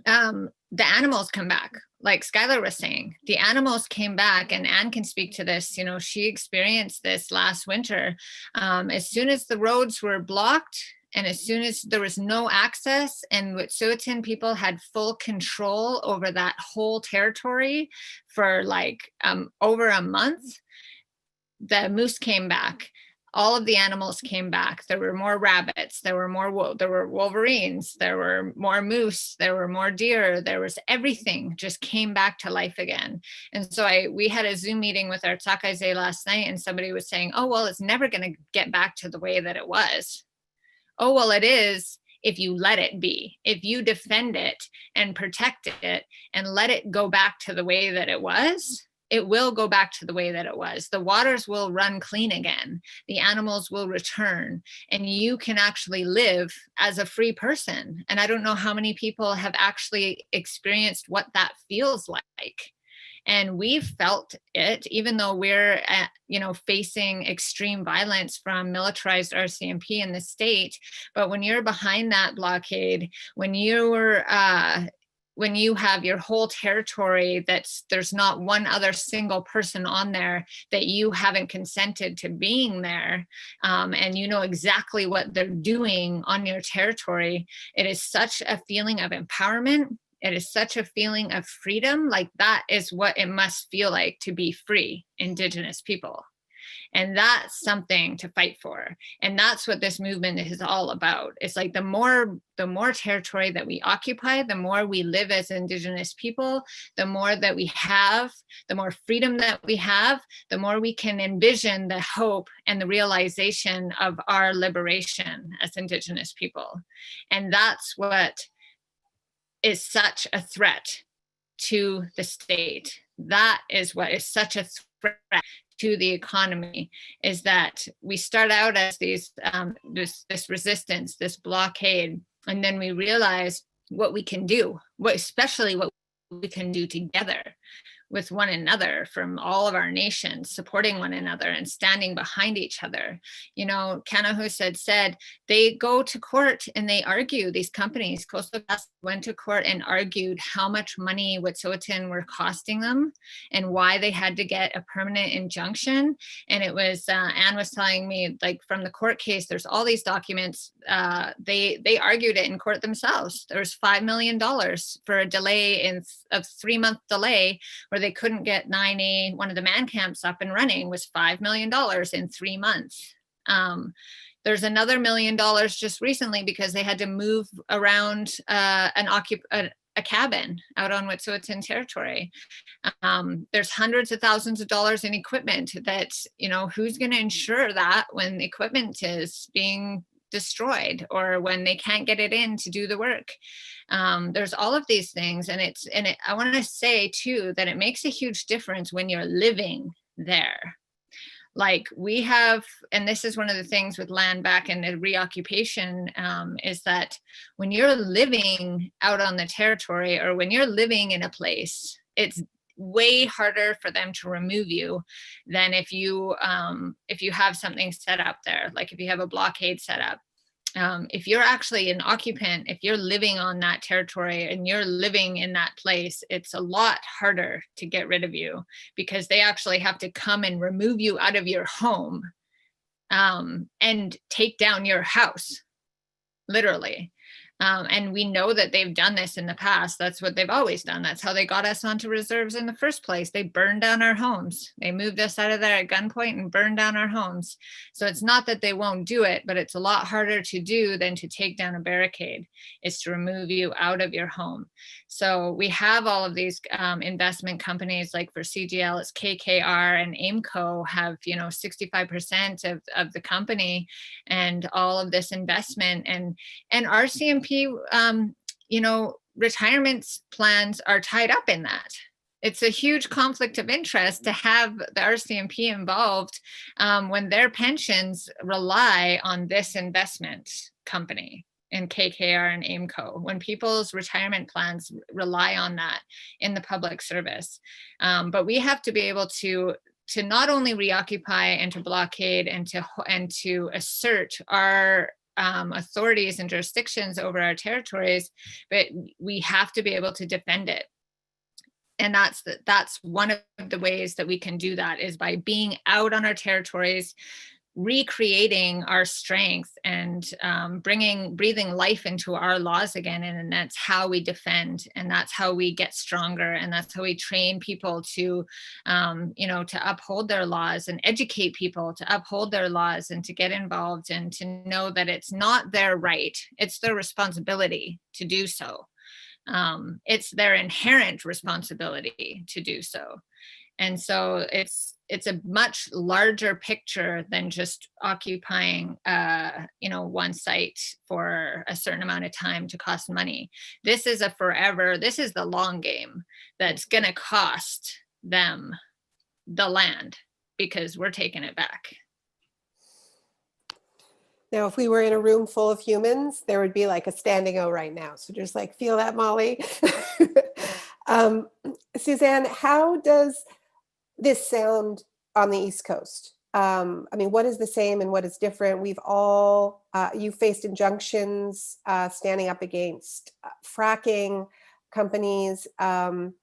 the animals come back. Like Skyler was saying, the animals came back, and Anne can speak to this. You know, she experienced this last winter. As soon as the roads were blocked, and as soon as there was no access, and Wet'suwet'en people had full control over that whole territory for like over a month, the moose came back. All of the animals came back. There were more rabbits, there were wolverines, there were more moose, there were more deer, there was everything just came back to life again. And so we had a Zoom meeting with our Tsakaize last night, and somebody was saying, oh, well, it's never gonna get back to the way that it was. Oh, well, it is if you let it be, if you defend it and protect it and let it go back to the way that it was, it will go back to the way that it was. The waters will run clean again. The animals will return, and you can actually live as a free person. And I don't know how many people have actually experienced what that feels like. And we've felt it, even though we're, you know, facing extreme violence from militarized RCMP in the state. But when you're behind that blockade, when you have your whole territory there's not one other single person on there that you haven't consented to being there, and you know exactly what they're doing on your territory, it is such a feeling of empowerment. It is such a feeling of freedom. Like that is what it must feel like to be free Indigenous people. And that's something to fight for. And that's what this movement is all about. It's like the more territory that we occupy, the more we live as Indigenous people, the more that we have, the more freedom that we have, the more we can envision the hope and the realization of our liberation as Indigenous people. And that's what is such a threat to the state. That is what is such a threat to the economy, is that we start out as these this resistance, this blockade, and then we realize what we can do, especially what we can do together with one another from all of our nations, supporting one another and standing behind each other. You know, Kanahus had said they go to court and they argue, these companies, Coastal Gas went to court and argued how much money Wet'suwet'en were costing them and why they had to get a permanent injunction. And it was, Anne was telling me, like from the court case, there's all these documents, they argued it in court themselves. There was $5 million for a delay a 3-month delay, where they couldn't get 9A, one of the man camps, up and running, was $5 million in 3 months. There's another $1 million just recently because they had to move around a cabin out on Wet'suwet'en territory. There's hundreds of thousands of dollars in equipment that, you know, who's going to insure that when equipment is being destroyed or when they can't get it in to do the work? There's all of these things, and I want to say too that it makes a huge difference when you're living there. Like we have, and this is one of the things with land back and the reoccupation, is that when you're living out on the territory, or when you're living in a place, it's way harder for them to remove you than if you have something set up there, like if you have a blockade set up. If you're actually an occupant, if you're living on that territory and you're living in that place, it's a lot harder to get rid of you, because they actually have to come and remove you out of your home and take down your house, literally. And we know that they've done this in the past. That's what they've always done. That's how they got us onto reserves in the first place. They burned down our homes. They moved us out of there at gunpoint and burned down our homes. So it's not that they won't do it, but it's a lot harder to do than to take down a barricade. It's to remove you out of your home. So we have all of these investment companies, like for CGL, it's KKR, and AIMCO have, 65% of the company and all of this investment. And RCMP, retirement plans are tied up in that. It's a huge conflict of interest to have the RCMP involved when their pensions rely on this investment company in KKR and AIMCO, when people's retirement plans rely on that in the public service. But we have to be able to not only reoccupy and to blockade and to assert our authorities and jurisdictions over our territories, but we have to be able to defend it. And that's one of the ways that we can do that, is by being out on our territories, recreating our strength and breathing life into our laws again. And that's how we defend, and that's how we get stronger, and that's how we train people to uphold their laws, and educate people to uphold their laws, and to get involved, and to know that it's not their right, it's their responsibility to do so. It's their inherent responsibility to do so. And so it's a much larger picture than just occupying, one site for a certain amount of time to cost money. This is this is the long game that's going to cost them the land, because we're taking it back. Now, if we were in a room full of humans, there would be like a standing O right now. So just like feel that, Molly. Suzanne, how does this sound on the East Coast? What is the same and what is different? We've all, you faced injunctions standing up against fracking companies. And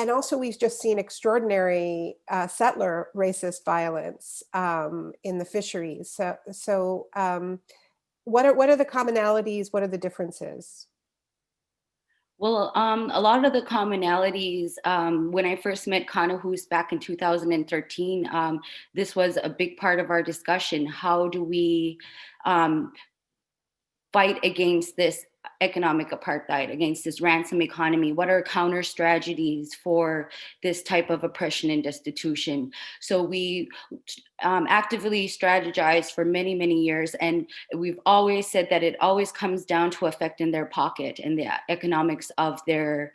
also we've just seen extraordinary settler racist violence in the fisheries. So what are the commonalities? What are the differences? Well, a lot of the commonalities, when I first met Kanahus back in 2013, this was a big part of our discussion. How do we fight against this economic apartheid, against this ransom economy? What are counter strategies for this type of oppression and destitution? So we actively strategized for many, many years. And we've always said that it always comes down to affecting their pocket and the economics of their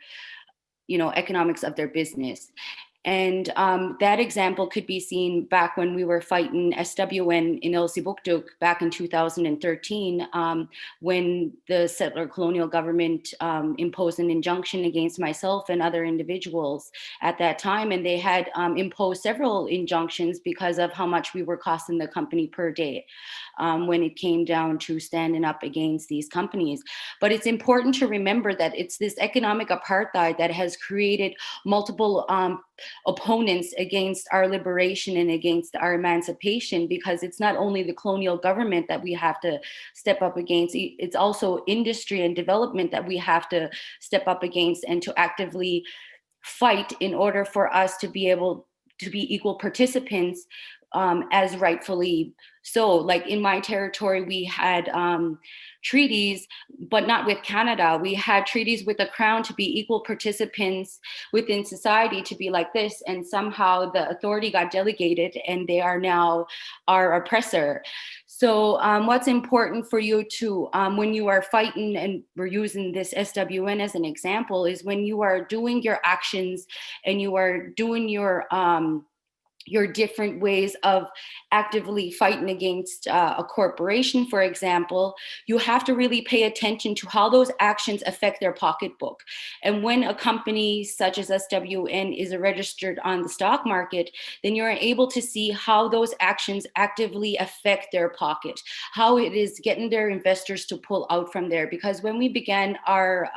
business. And that example could be seen back when we were fighting SWN in Elsipogtog back in 2013, when the settler colonial government imposed an injunction against myself and other individuals at that time. And they had imposed several injunctions because of how much we were costing the company per day when it came down to standing up against these companies. But it's important to remember that it's this economic apartheid that has created multiple opponents against our liberation and against our emancipation, because it's not only the colonial government that we have to step up against, it's also industry and development that we have to step up against and to actively fight in order for us to be able to be equal participants as rightfully so. Like in my territory, we had treaties, but not with Canada. We had treaties with the Crown to be equal participants within society, to be like this. And somehow the authority got delegated and they are now our oppressor. So what's important for you to, when you are fighting, and we're using this SWN as an example, is when you are doing your actions and you are doing your different ways of actively fighting against a corporation, for example, you have to really pay attention to how those actions affect their pocketbook. And when a company such as SWN is registered on the stock market, then you're able to see how those actions actively affect their pocket, how it is getting their investors to pull out from there. Because when we began our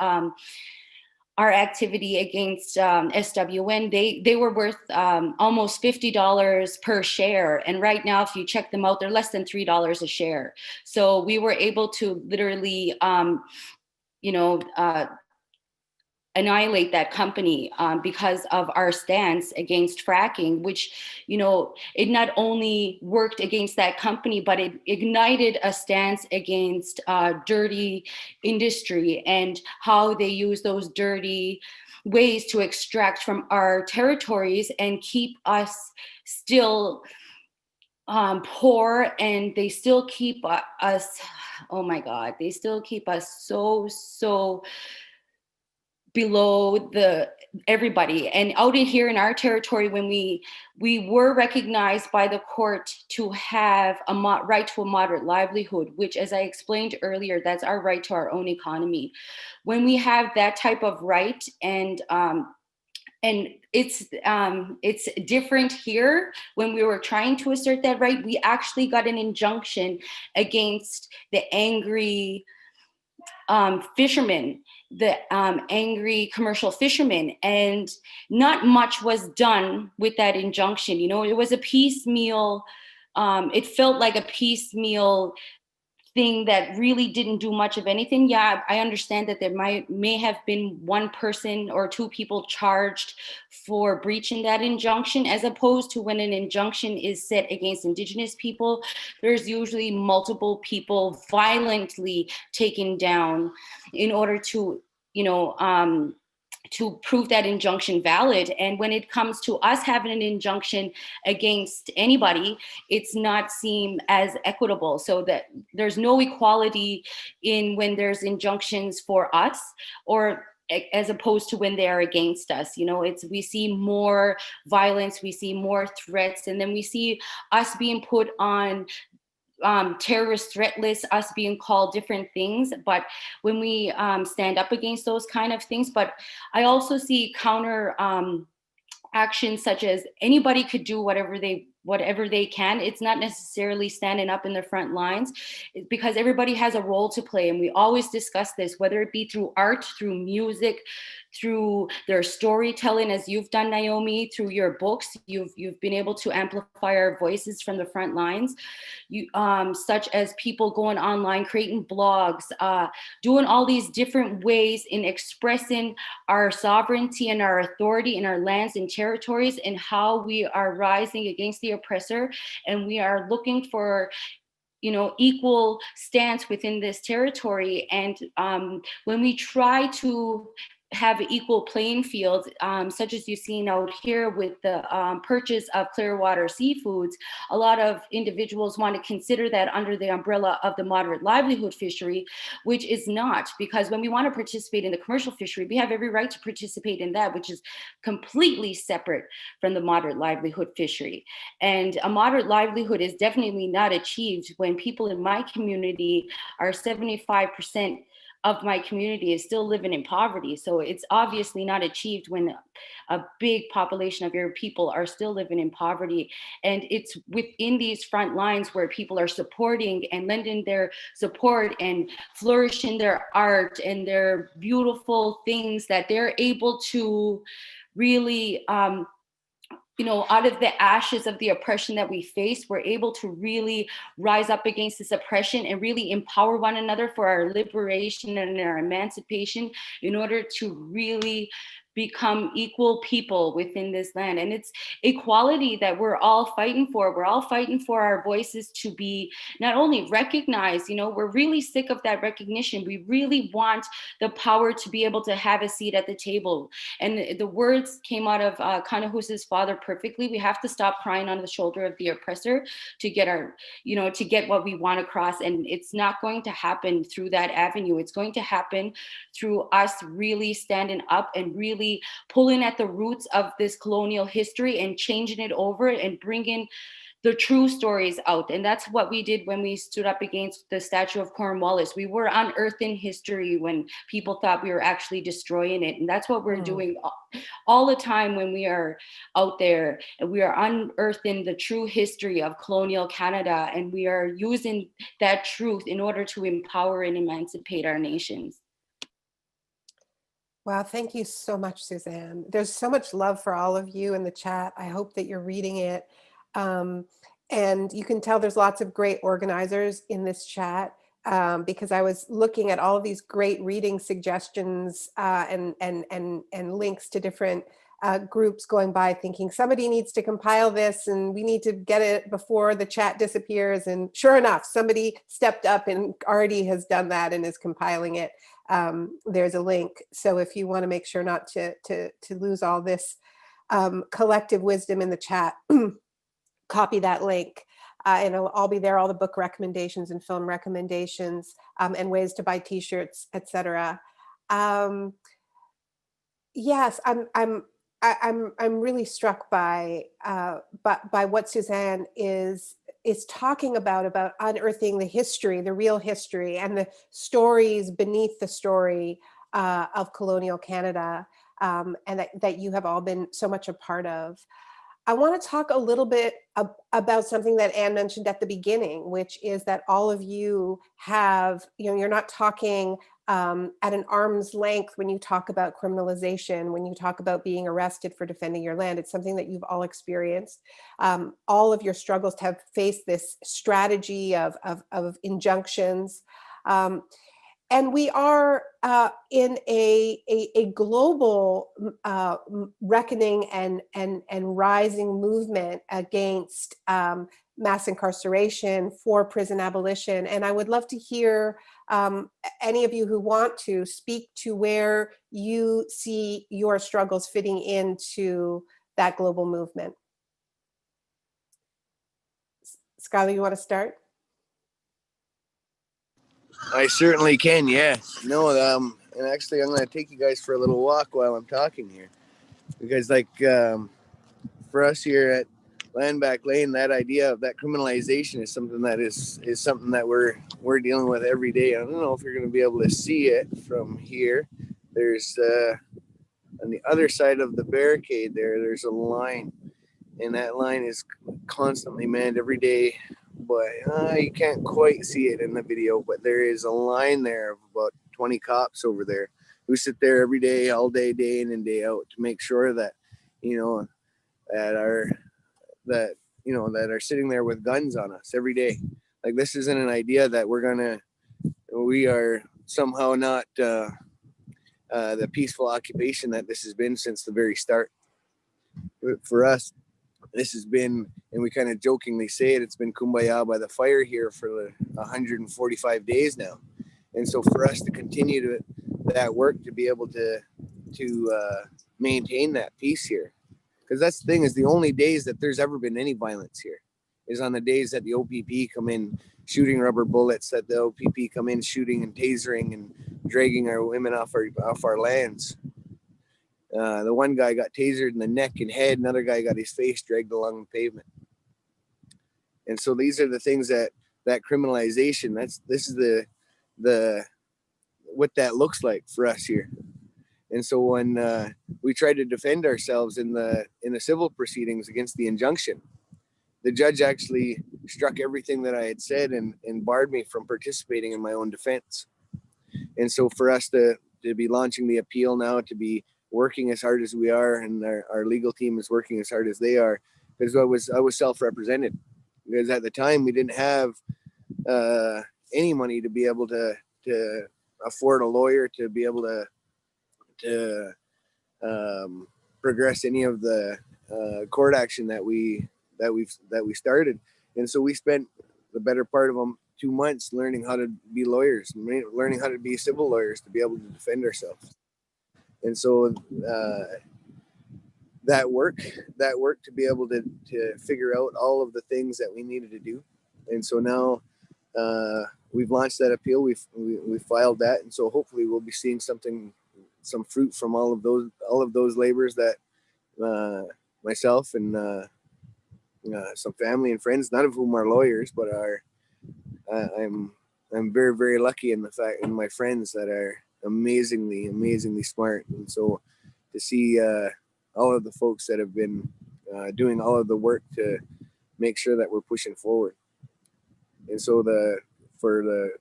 our activity against SWN, they were worth almost $50 per share. And right now, if you check them out, they're less than $3 a share. So we were able to literally, annihilate that company because of our stance against fracking, which, it not only worked against that company, but it ignited a stance against dirty industry and how they use those dirty ways to extract from our territories and keep us still poor, and they still keep us, oh my God, they still keep us so below everybody. And out in here in our territory, when we were recognized by the court to have a right to a moderate livelihood, which, as I explained earlier, that's our right to our own economy. When we have that type of right, and it's different here. When we were trying to assert that right, we actually got an injunction against the angry fishermen, the angry commercial fishermen, and not much was done with that injunction. It was a piecemeal, it felt like a piecemeal thing that really didn't do much of anything. Yeah, I understand that there may have been one person or two people charged for breaching that injunction, as opposed to when an injunction is set against Indigenous people, there's usually multiple people violently taken down in order to, to prove that injunction valid. And when it comes to us having an injunction against anybody, it's not seen as equitable. So that there's no equality in when there's injunctions for us, or as opposed to when they are against us. We see more violence, we see more threats, and then we see us being put on terrorist threat lists, us being called different things. But when we stand up against those kind of things, but I also see counter actions, such as anybody could do whatever they can. It's not necessarily standing up in the front lines, because everybody has a role to play. And we always discuss this, whether it be through art, through music, through their storytelling, as you've done, Naomi, through your books. You've been able to amplify our voices from the front lines, such as people going online, creating blogs, doing all these different ways in expressing our sovereignty and our authority in our lands and territories, and how we are rising against the oppressor, and we are looking for equal stance within this territory. And when we try to have an equal playing field, such as you've seen out here with the purchase of Clearwater Seafoods, a lot of individuals want to consider that under the umbrella of the moderate livelihood fishery, which is not, because when we want to participate in the commercial fishery, we have every right to participate in that, which is completely separate from the moderate livelihood fishery. And a moderate livelihood is definitely not achieved when people in my community are 75% of my community is still living in poverty. So it's obviously not achieved when a big population of your people are still living in poverty. And it's within these front lines where people are supporting and lending their support and flourishing their art and their beautiful things, that they're able to really out of the ashes of the oppression that we face, we're able to really rise up against this oppression and really empower one another for our liberation and our emancipation, in order to really become equal people within this land. And it's equality that we're all fighting for. We're all fighting for our voices to be not only recognized, we're really sick of that recognition. We really want the power to be able to have a seat at the table. And the words came out of Kanahus's father perfectly. We have to stop crying on the shoulder of the oppressor to get our, to get what we want across. And it's not going to happen through that avenue. It's going to happen through us really standing up and really pulling at the roots of this colonial history and changing it over and bringing the true stories out. And that's what we did when we stood up against the statue of Cornwallis. We were unearthing history when people thought we were actually destroying it. And that's what we're doing all the time when we are out there. And we are unearthing the true history of colonial Canada. And we are using that truth in order to empower and emancipate our nations. Wow, thank you so much, Suzanne. There's so much love for all of you in the chat. I hope that you're reading it. Um, and you can tell there's lots of great organizers in this chat, because I was looking at all of these great reading suggestions, and links to different groups going by, thinking somebody needs to compile this and we need to get it before the chat disappears. And sure enough, somebody stepped up and already has done that and is compiling it. There's a link. So if you want to make sure not to lose all this collective wisdom in the chat, copy that link. And it'll all be there, all the book recommendations and film recommendations, and ways to buy t-shirts, etc. Yes, I'm really struck by what Suzanne is talking about unearthing the history, the real history, and the stories beneath the story of colonial Canada, and that you have all been so much a part of. I want to talk a little bit about something that Anne mentioned at the beginning, which is that all of you have, you're not talking at an arm's length when you talk about criminalization, when you talk about being arrested for defending your land. It's something that you've all experienced. All of your struggles have faced this strategy of injunctions. And we are in a global reckoning and rising movement against mass incarceration, for prison abolition. And I would love to hear any of you who want to speak to where you see your struggles fitting into that global movement. Skyler, you want to start? I certainly can, yeah. No, and actually I'm going to take you guys for a little walk while I'm talking here. Because like for us here at Land Back Lane, that idea of that criminalization is something that is something that we're dealing with every day. I don't know if you're going to be able to see it from here. There's on the other side of the barricade there's a line, and that line is constantly manned every day. But you can't quite see it in the video, but there is a line there of about 20 cops over there who sit there every day, all day, day in and day out, to make sure that, that are sitting there with guns on us every day. Like, this isn't an idea that we are somehow not the peaceful occupation that this has been since the very start. But for us, this has been, and we kind of jokingly say it's been kumbaya by the fire here for 145 days now. And so for us to continue that work, to be able to maintain that peace here, because that's the thing, is the only days that there's ever been any violence here is on the days that the OPP come in shooting rubber bullets, that the OPP come in shooting and tasering and dragging our women off our lands. The one guy got tasered in the neck and head. Another guy got his face dragged along the pavement. And so these are the things that criminalization, this is the what that looks like for us here. And so when we tried to defend ourselves in the civil proceedings against the injunction, the judge actually struck everything that I had said and barred me from participating in my own defense. And so for us to be launching the appeal now, to be working as hard as we are, and our legal team is working as hard as they are, because I was self-represented, because at the time we didn't have any money to be able to afford a lawyer to be able to progress any of the court action that we started. And so we spent the better part of 2 months learning how to be lawyers, learning how to be civil lawyers, to be able to defend ourselves. And so that work to be able to figure out all of the things that we needed to do. And so now we've launched that appeal. We filed that, and so hopefully we'll be seeing some fruit from all of those labors that myself and some family and friends, none of whom are lawyers, but I'm very, very lucky in my friends that are amazingly smart. And so to see all of the folks that have been doing all of the work to make sure that we're pushing forward. And so for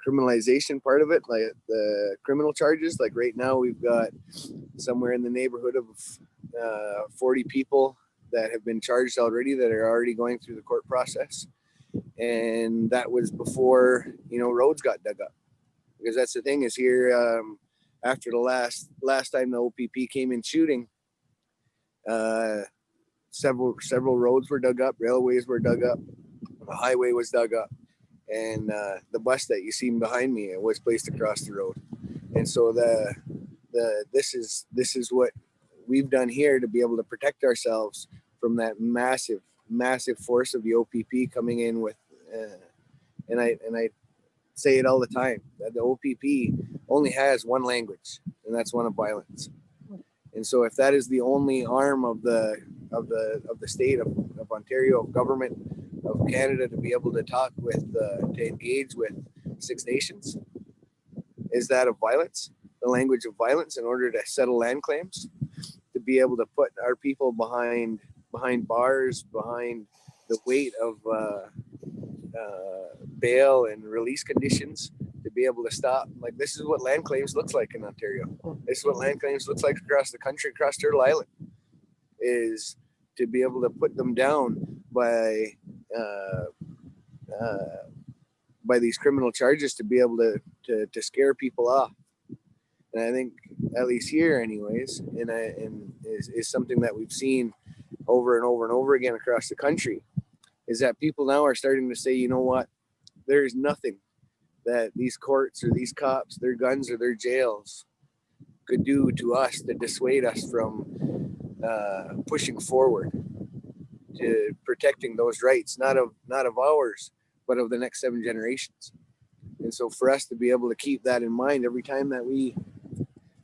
criminalization part of it, like the criminal charges. Like right now, we've got somewhere in the neighborhood of 40 people that have been charged already, that are already going through the court process. And that was before, roads got dug up. Because that's the thing is here, after the last time the OPP came in shooting, several roads were dug up, railways were dug up, the highway was dug up, and the bus that you see behind me was placed across the road. And so this is what we've done here to be able to protect ourselves from that massive force of the OPP coming in with, and I say it all the time, that the OPP only has one language, and that's one of violence. And so if that is the only arm of the state of Ontario, government of Canada, to be able to talk with, to engage with Six Nations, is that of violence, the language of violence, in order to settle land claims, to be able to put our people behind bars, behind the weight of bail and release conditions, to be able to stop. Like, this is what land claims looks like in Ontario. This is what land claims looks like across the country, across Turtle Island, is to be able to put them down by these criminal charges, to be able to scare people off. And I think, at least here anyways, and is something that we've seen over and over and over again across the country, is that people now are starting to say, you know what, there is nothing that these courts or these cops, their guns or their jails, could do to us to dissuade us from pushing forward to protecting those rights, not of ours, but of the next 7 generations. And so for us to be able to keep that in mind every time that we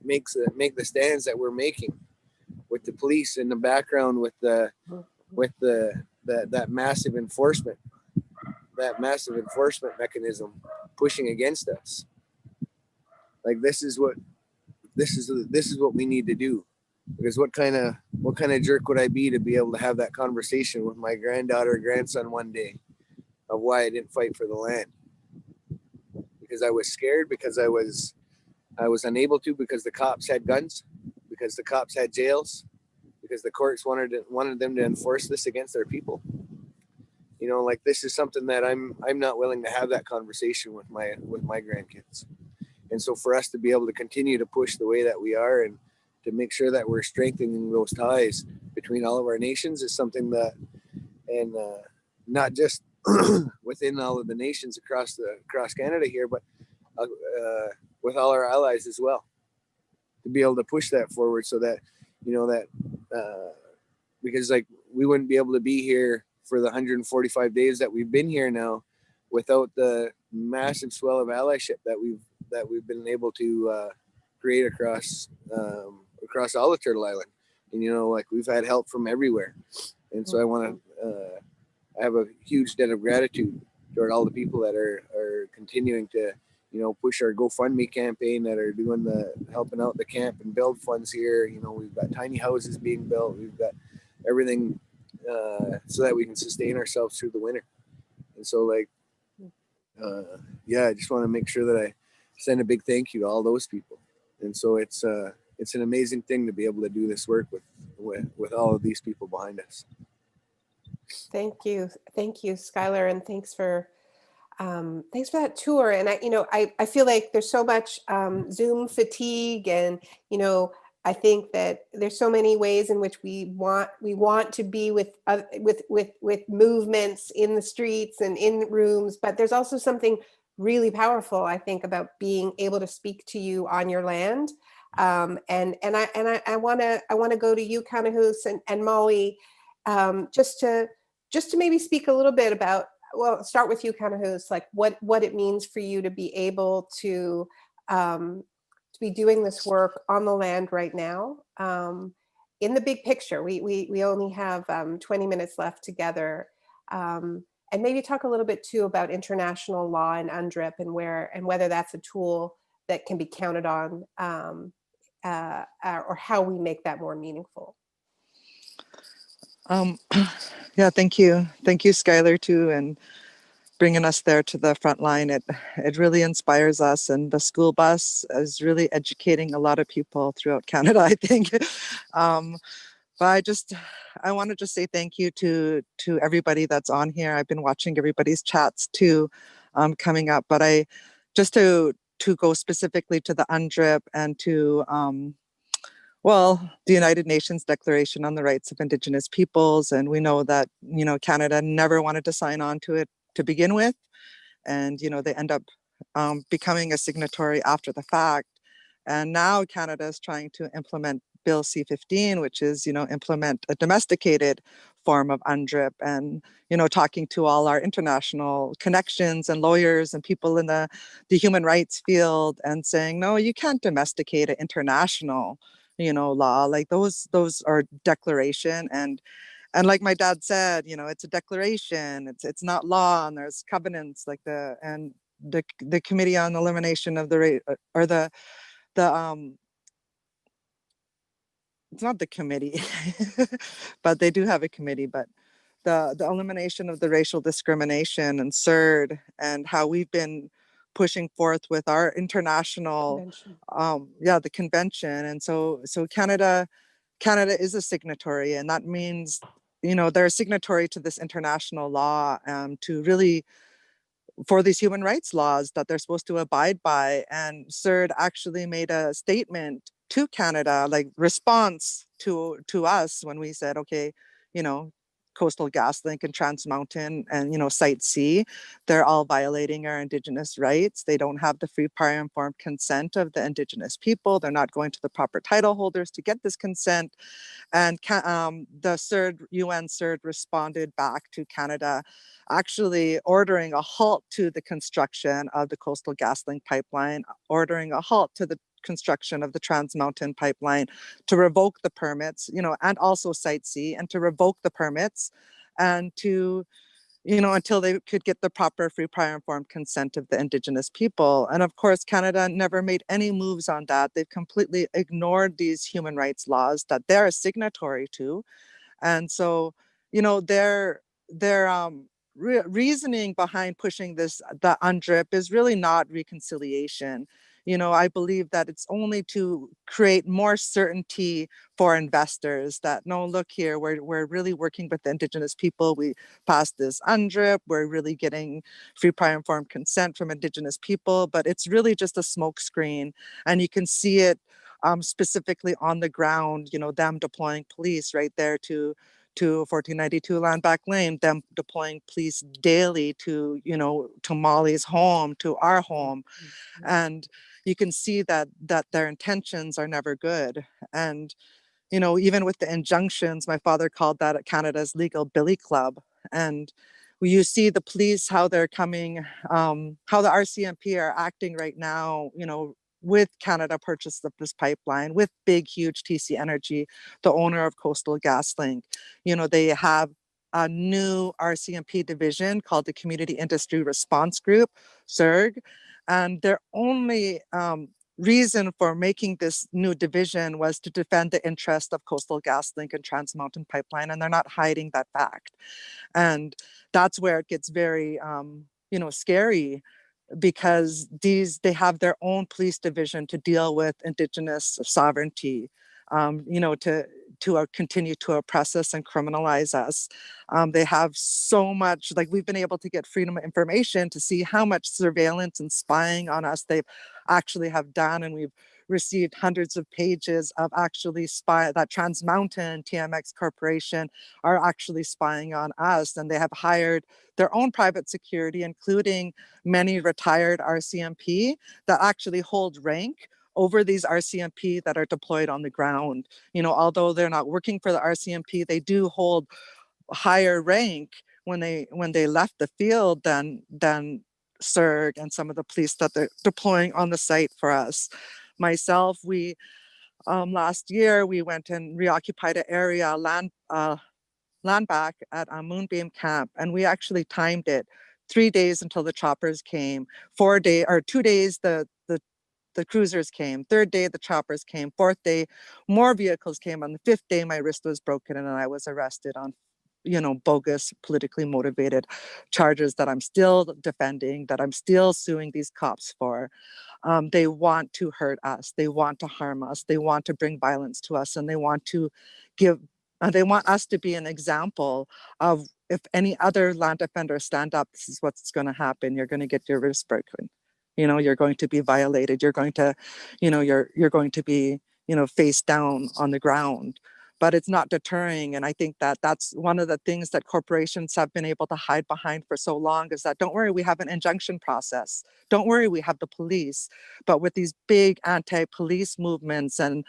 make the stands that we're making, with the police in the background, with that massive enforcement mechanism pushing against us. Like, this is what we need to do. Because what kind of jerk would I be to be able to have that conversation with my granddaughter or grandson one day of why I didn't fight for the land? Because I was scared, because I was unable to, because the cops had guns, because the cops had jails, because the courts wanted them to enforce this against their people. Like, this is something that I'm not willing to have that conversation with my grandkids. And so for us to be able to continue to push the way that we are, and to make sure that we're strengthening those ties between all of our nations, is something that, and not just within all of the nations across Canada here, but with all our allies as well, to be able to push that forward, so that, because, like, we wouldn't be able to be here for the 145 days that we've been here now without the massive swell of allyship that we've been able to create across all of Turtle Island. And like, we've had help from everywhere. And so I have a huge debt of gratitude toward all the people that are continuing to push our GoFundMe campaign, that are doing helping out the camp and build funds here. We've got tiny houses being built. We've got everything so that we can sustain ourselves through the winter. And so, like, I just want to make sure that I send a big thank you to all those people. And so it's an amazing thing to be able to do this work with all of these people behind us. Thank you, Skyler, and thanks for that tour. And I feel like there's so much Zoom fatigue, and I think that there's so many ways in which we want to be with movements in the streets and in rooms, but there's also something really powerful, I think, about being able to speak to you on your land. And I want to go to you, Kanahus, and Molly, just to maybe speak a little bit about, well, start with you, Kanahus, like what it means for you to be able to be doing this work on the land right now. In the big picture, we only have 20 minutes left together. And maybe talk a little bit too about international law and UNDRIP, and whether that's a tool that can be counted on, or how we make that more meaningful. Yeah, thank you, Skyler, too, and bringing us there to the front line. It really inspires us, and the school bus is really educating a lot of people throughout Canada, I think. But I want to just say thank you to everybody that's on here. I've been watching everybody's chats too, coming up. But I just to go specifically to the UNDRIP and to the United Nations Declaration on the Rights of Indigenous Peoples, and we know that Canada never wanted to sign on to it to begin with, and they end up becoming a signatory after the fact. And now Canada is trying to implement Bill C-15, which is, implement a domesticated form of UNDRIP, and, talking to all our international connections and lawyers and people in the human rights field and saying, no, you can't domesticate an international, law. Like those are declaration. And like my dad said, it's a declaration, it's not law, and there's covenants like the Committee on Elimination of the or the it's not the committee, but they do have a committee, but the elimination of the racial discrimination and CERD, and how we've been pushing forth with our international Convention. the convention. And so Canada is a signatory, and that means they're a signatory to this international law, to really for these human rights laws that they're supposed to abide by. And CERD actually made a statement to Canada, like response to us when we said, okay, Coastal GasLink and Trans Mountain and Site C, they're all violating our Indigenous rights. They don't have the free, prior, informed consent of the Indigenous people. They're not going to the proper title holders to get this consent. And the UN CERD responded back to Canada, actually ordering a halt to the construction of the Coastal GasLink pipeline, ordering a halt to the construction of the Trans Mountain pipeline, to revoke the permits, and also Site C, and to revoke the permits, and to, until they could get the proper free, prior, informed consent of the Indigenous people. And of course, Canada never made any moves on that. They've completely ignored these human rights laws that they're a signatory to. And so, their reasoning behind pushing the UNDRIP is really not reconciliation. I believe that it's only to create more certainty for investors that, no, look here, we're really working with the Indigenous people. We passed this UNDRIP. We're really getting free, prior, informed consent from Indigenous people, but it's really just a smokescreen. And you can see it specifically on the ground, them deploying police right there to 1492 Landback Lane, them deploying police daily to Molly's home, to our home. And you can see that their intentions are never good. And, even with the injunctions, my father called that Canada's legal billy club. And you see the police, how they're coming, how the RCMP are acting right now, with Canada purchase of this pipeline, with big, huge TC Energy, the owner of Coastal GasLink. They have a new RCMP division called the Community Industry Response Group, CERG, and their only reason for making this new division was to defend the interest of Coastal GasLink and Trans Mountain Pipeline, and they're not hiding that fact. And that's where it gets very, scary, because they have their own police division to deal with Indigenous sovereignty, to continue to oppress us and criminalize us. They have so much, like we've been able to get freedom of information to see how much surveillance and spying on us they've actually have done. And we've received hundreds of pages of actually that Trans Mountain TMX Corporation are actually spying on us. And they have hired their own private security, including many retired RCMP that actually hold rank over these RCMP that are deployed on the ground. Although they're not working for the RCMP, they do hold higher rank when they left the field than CERG and some of the police that they're deploying on the site for us. Myself, we last year we went and reoccupied an area, land back at a Moonbeam camp, and we actually timed it 3 days until the choppers came. 2 days the cruisers came. 3rd day the choppers came. 4th day more vehicles came. On the 5th day my wrist was broken and I was arrested on bogus, politically motivated charges that I'm still defending, that I'm still suing these cops for. They want to hurt us. They want to harm us. They want to bring violence to us, and they want to they want us to be an example of, if any other land offenders stand up, this is what's going to happen. You're going to get your wrist broken. You're going to be violated. You're going to, you're going to be, face down on the ground. But it's not deterring. And I think that that's one of the things that corporations have been able to hide behind for so long, is that, don't worry, we have an injunction process. Don't worry, we have the police. But with these big anti-police movements and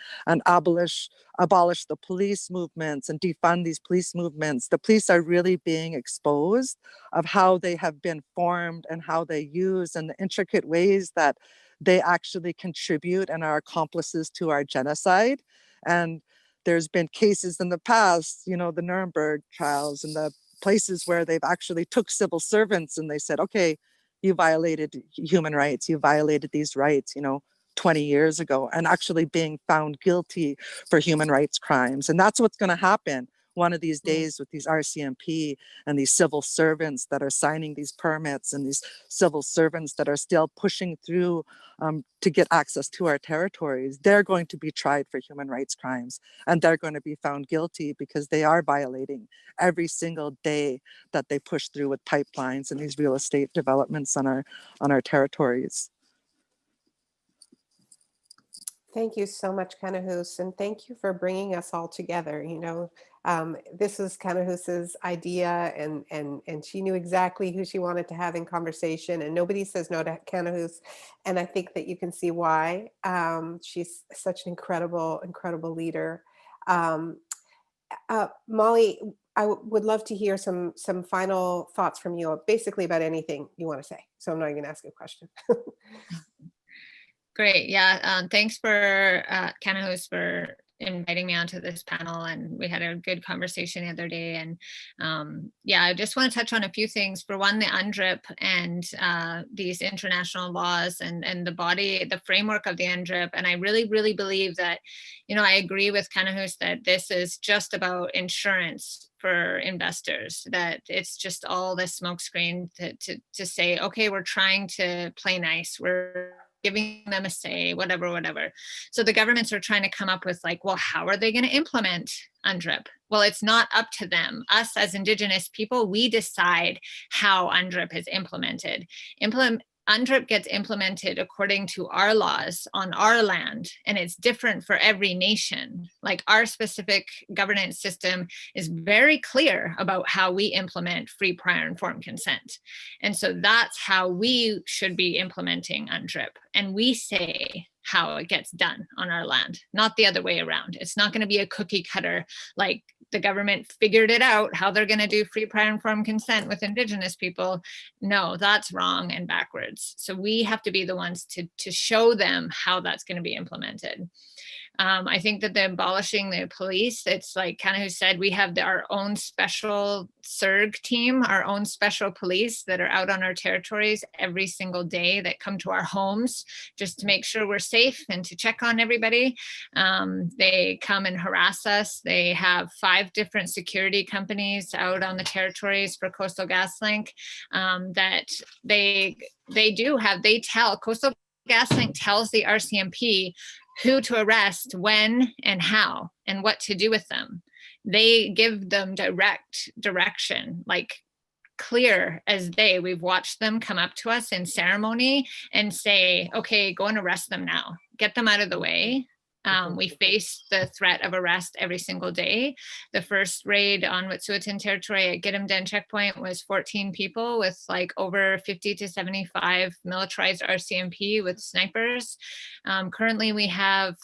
abolish the police movements and defund these police movements, the police are really being exposed of how they have been formed and how they use, and the intricate ways that they actually contribute and are accomplices to our genocide. And there's been cases in the past, the Nuremberg trials, and the places where they've actually took civil servants and they said, okay, you violated human rights, you violated these rights, 20 years ago, and actually being found guilty for human rights crimes. And that's what's going to happen one of these days with these RCMP and these civil servants that are signing these permits, and these civil servants that are still pushing through to get access to our territories. They're going to be tried for human rights crimes, and they're going to be found guilty because they are violating every single day that they push through with pipelines and these real estate developments on our territories. Thank you so much, Kanahus, and thank you for bringing us all together. This was Kanahus's idea, and she knew exactly who she wanted to have in conversation, and nobody says no to Kanahus, and I think that you can see why. She's such an incredible leader. Molly, I would love to hear some final thoughts from you, basically about anything you want to say. So I'm not going to ask you a question. Great. Yeah. Thanks for Kanahus for inviting me onto this panel, and we had a good conversation the other day. And yeah, I just want to touch on a few things. For one, the UNDRIP and these international laws and the framework of the UNDRIP. And I really, really believe that, I agree with Kanahus that this is just about insurance for investors, that it's just all this smokescreen to say, okay, we're trying to play nice, we're giving them a say, whatever. So the governments are trying to come up with like, well, how are they going to implement UNDRIP? Well, it's not up to them. Us as Indigenous people, we decide how UNDRIP is implemented. UNDRIP gets implemented according to our laws on our land, and it's different for every nation. Like, our specific governance system is very clear about how we implement free, prior, informed consent. And so that's how we should be implementing UNDRIP. And we say how it gets done on our land, not the other way around. It's not going to be a cookie cutter, like the government figured it out how they're going to do free, prior, informed consent with Indigenous people. No, that's wrong and backwards. So we have to be the ones to show them how that's going to be implemented. I think that the abolishing the police, it's like Kanahus said, we have our own special SERG team, our own special police that are out on our territories every single day, that come to our homes just to make sure we're safe and to check on everybody. They come and harass us. They have 5 different security companies out on the territories for Coastal GasLink that they tell Coastal GasLink tells the RCMP who to arrest, when, and how, and what to do with them. They give them direction, like clear as day. We've watched them come up to us in ceremony and say, okay, go and arrest them now. Get them out of the way. We face the threat of arrest every single day. The first raid on Wet'suwet'en territory at Gidimt'en checkpoint was 14 people with like over 50 to 75 militarized RCMP with snipers. Currently, we have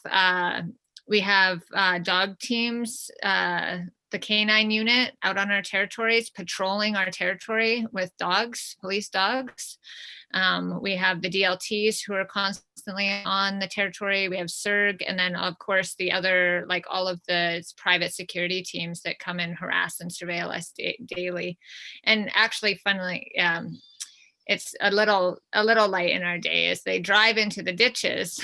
dog teams, the canine unit out on our territories, patrolling our territory with dogs, police dogs. We have the DLTs who are constantly on the territory. We have SERG, and then of course the other, like all of the private security teams that come and harass and surveil us daily. And actually, funnily, it's a little light in our day as they drive into the ditches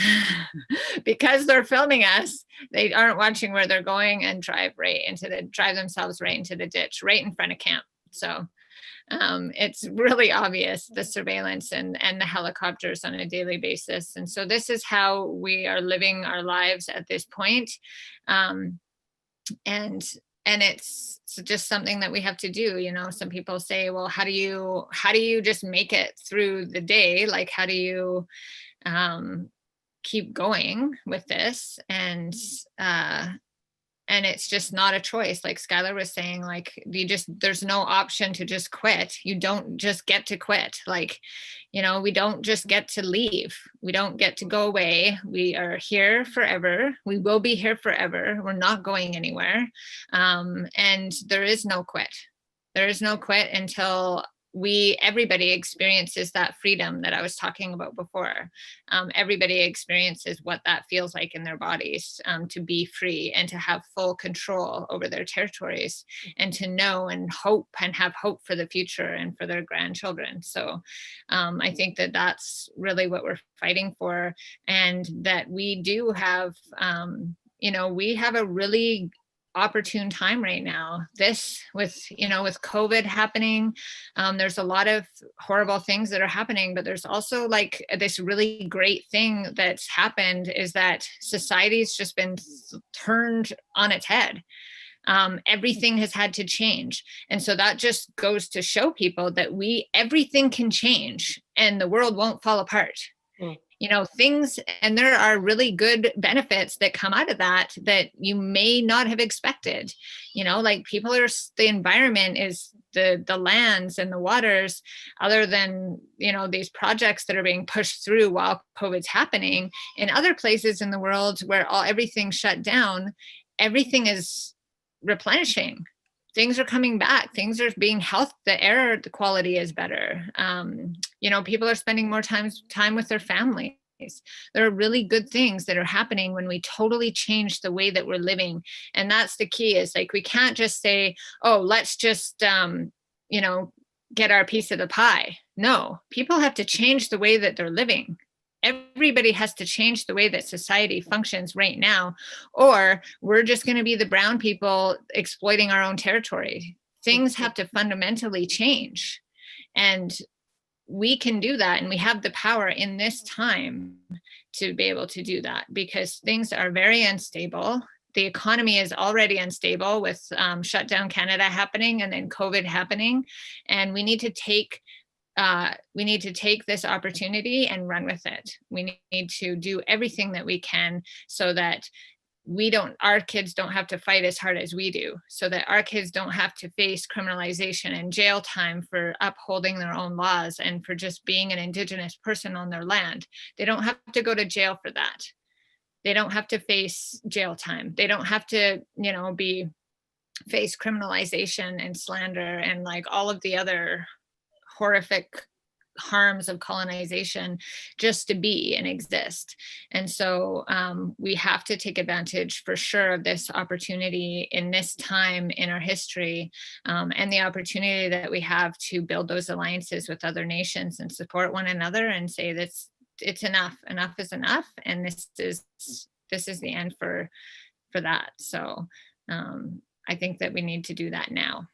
because they're filming us. They aren't watching where they're going and drive themselves right into the ditch, right in front of camp. So it's really obvious, the surveillance and the helicopters on a daily basis. And so this is how we are living our lives at this point. And it's just something that we have to do. You know, some people say, well, how do you just make it through the day? Like, how do you keep going with this? And it's just not a choice. Like Skyler was saying, like, there's no option to just quit. You don't just get to quit. Like, you know, we don't just get to leave. We don't get to go away. We are here forever. We will be here forever. We're not going anywhere. And there is no quit. There is no quit until everybody experiences that freedom that I was talking about before. Everybody experiences what that feels like in their bodies, to be free and to have full control over their territories, and to know and hope and have hope for the future and for their grandchildren. So I think that that's really what we're fighting for, and that we do have, we have a really opportune time right now. This with COVID happening, there's a lot of horrible things that are happening, but there's also like this really great thing that's happened, is that society's just been turned on its head. Everything has had to change. And so that just goes to show people that everything can change and the world won't fall apart. Things, and there are really good benefits that come out of that you may not have expected. Like the environment is the lands and the waters, other than, these projects that are being pushed through while COVID's happening. In other places in the world where everything's shut down, everything is replenishing. Things are coming back. Things are being healthy. The air, the quality is better. People are spending more time with their families. There are really good things that are happening when we totally change the way that we're living. And that's the key, is like, we can't just say, oh, let's just, get our piece of the pie. No, people have to change the way that they're living. Everybody has to change the way that society functions right now, or we're just going to be the brown people exploiting our own territory. Things have to fundamentally change, and we can do that. And we have the power in this time to be able to do that, because things are very unstable. The economy is already unstable with Shutdown Canada happening and then COVID happening. And we need to take this opportunity and run with it. We need to do everything that we can so that our kids don't have to fight as hard as we do, so that our kids don't have to face criminalization and jail time for upholding their own laws and for just being an Indigenous person on their land. They don't have to go to jail for that. They don't have to face jail time. They don't have to, face criminalization and slander and like all of the other horrific harms of colonization just to be and exist. And so we have to take advantage for sure of this opportunity in this time in our history, and the opportunity that we have to build those alliances with other nations and support one another and say that it's enough is enough, and this is the end for that. So I think that we need to do that now,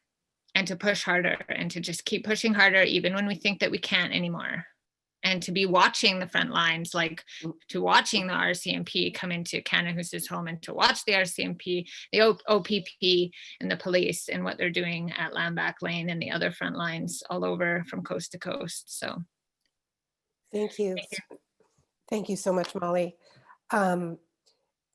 and to push harder, and to just keep pushing harder even when we think that we can't anymore, and to be watching the front lines, like to watching the RCMP come into Kanahus's home, and to watch the RCMP, the OPP and the police and what they're doing at Landback Lane and the other front lines all over from coast to coast. So thank you. Thank you so much, Molly.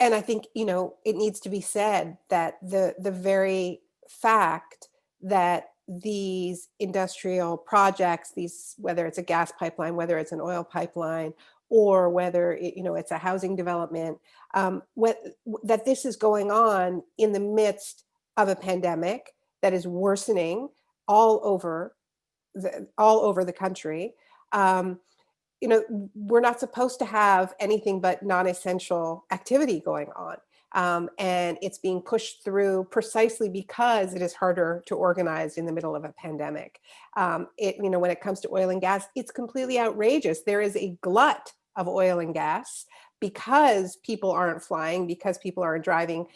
And I think, it needs to be said that the very fact that these industrial projects, whether it's a gas pipeline, whether it's an oil pipeline, or whether it's a housing development, that this is going on in the midst of a pandemic that is worsening all over the country. We're not supposed to have anything but non-essential activity going on. And it's being pushed through precisely because it is harder to organize in the middle of a pandemic. When it comes to oil and gas, it's completely outrageous. There is a glut of oil and gas because people aren't flying, because people aren't driving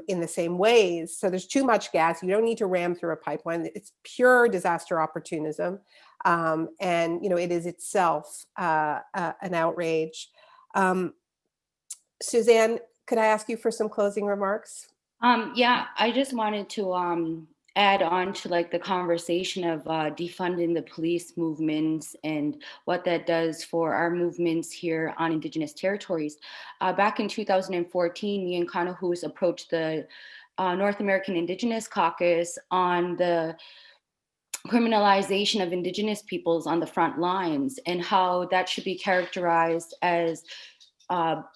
in the same ways. So there's too much gas. You don't need to ram through a pipeline. It's pure disaster opportunism. It is itself an outrage. Suzanne, could I ask you for some closing remarks? Yeah, I just wanted to add on to like the conversation of defunding the police movements and what that does for our movements here on Indigenous territories. Back in 2014, me and Kanahus approached the North American Indigenous Caucus on the criminalization of Indigenous peoples on the front lines and how that should be characterized as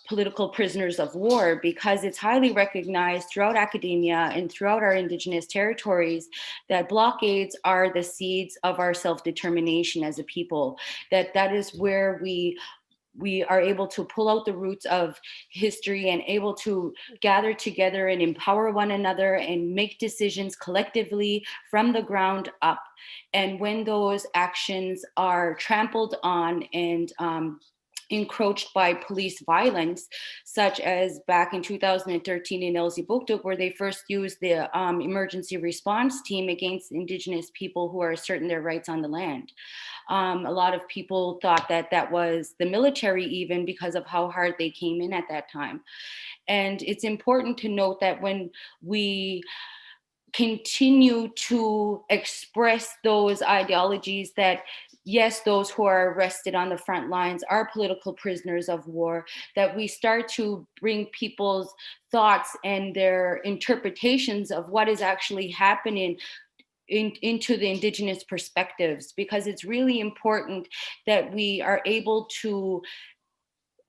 political prisoners of war, because it's highly recognized throughout academia and throughout our Indigenous territories that blockades are the seeds of our self-determination as a people, that is where we are able to pull out the roots of history and able to gather together and empower one another and make decisions collectively from the ground up. And when those actions are trampled on and encroached by police violence, such as back in 2013 in Elzibuktuk, where they first used the emergency response team against Indigenous people who are asserting their rights on the land. A lot of people thought that that was the military, even because of how hard they came in at that time. And it's important to note that when we continue to express those ideologies that yes, those who are arrested on the front lines are political prisoners of war, that we start to bring people's thoughts and their interpretations of what is actually happening into the Indigenous perspectives, because it's really important that we are able to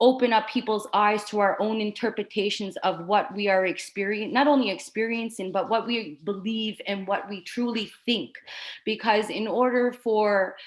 open up people's eyes to our own interpretations of what we are experiencing, not only experiencing, but what we believe and what we truly think. Because in order for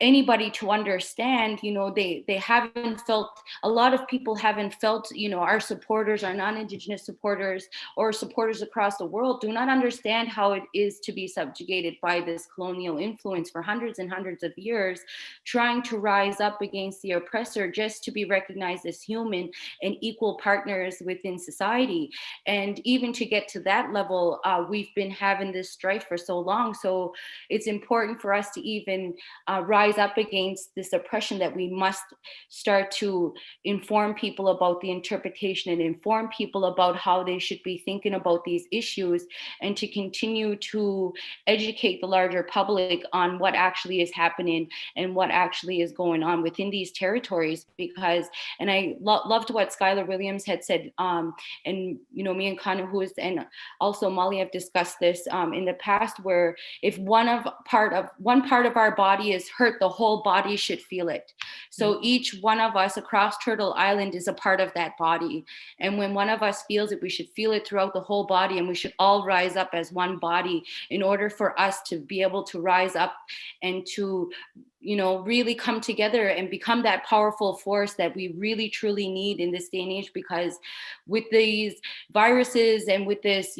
anybody to understand, they haven't felt, a lot of people haven't felt, our supporters, our non-Indigenous supporters or supporters across the world do not understand how it is to be subjugated by this colonial influence for hundreds and hundreds of years, trying to rise up against the oppressor just to be recognized as human and equal partners within society. And even to get to that level, we've been having this strife for so long. So it's important for us to even rise up against this oppression, that we must start to inform people about the interpretation and inform people about how they should be thinking about these issues, and to continue to educate the larger public on what actually is happening and what actually is going on within these territories. Because, and I loved what Skyler Williams had said, and me and Kanahus and also Molly have discussed this in the past, where if one part of our body is hurt, the whole body should feel it. So each one of us across Turtle Island is a part of that body. And when one of us feels it, we should feel it throughout the whole body, and we should all rise up as one body in order for us to be able to rise up and to really come together and become that powerful force that we really truly need in this day and age. Because with these viruses and with this,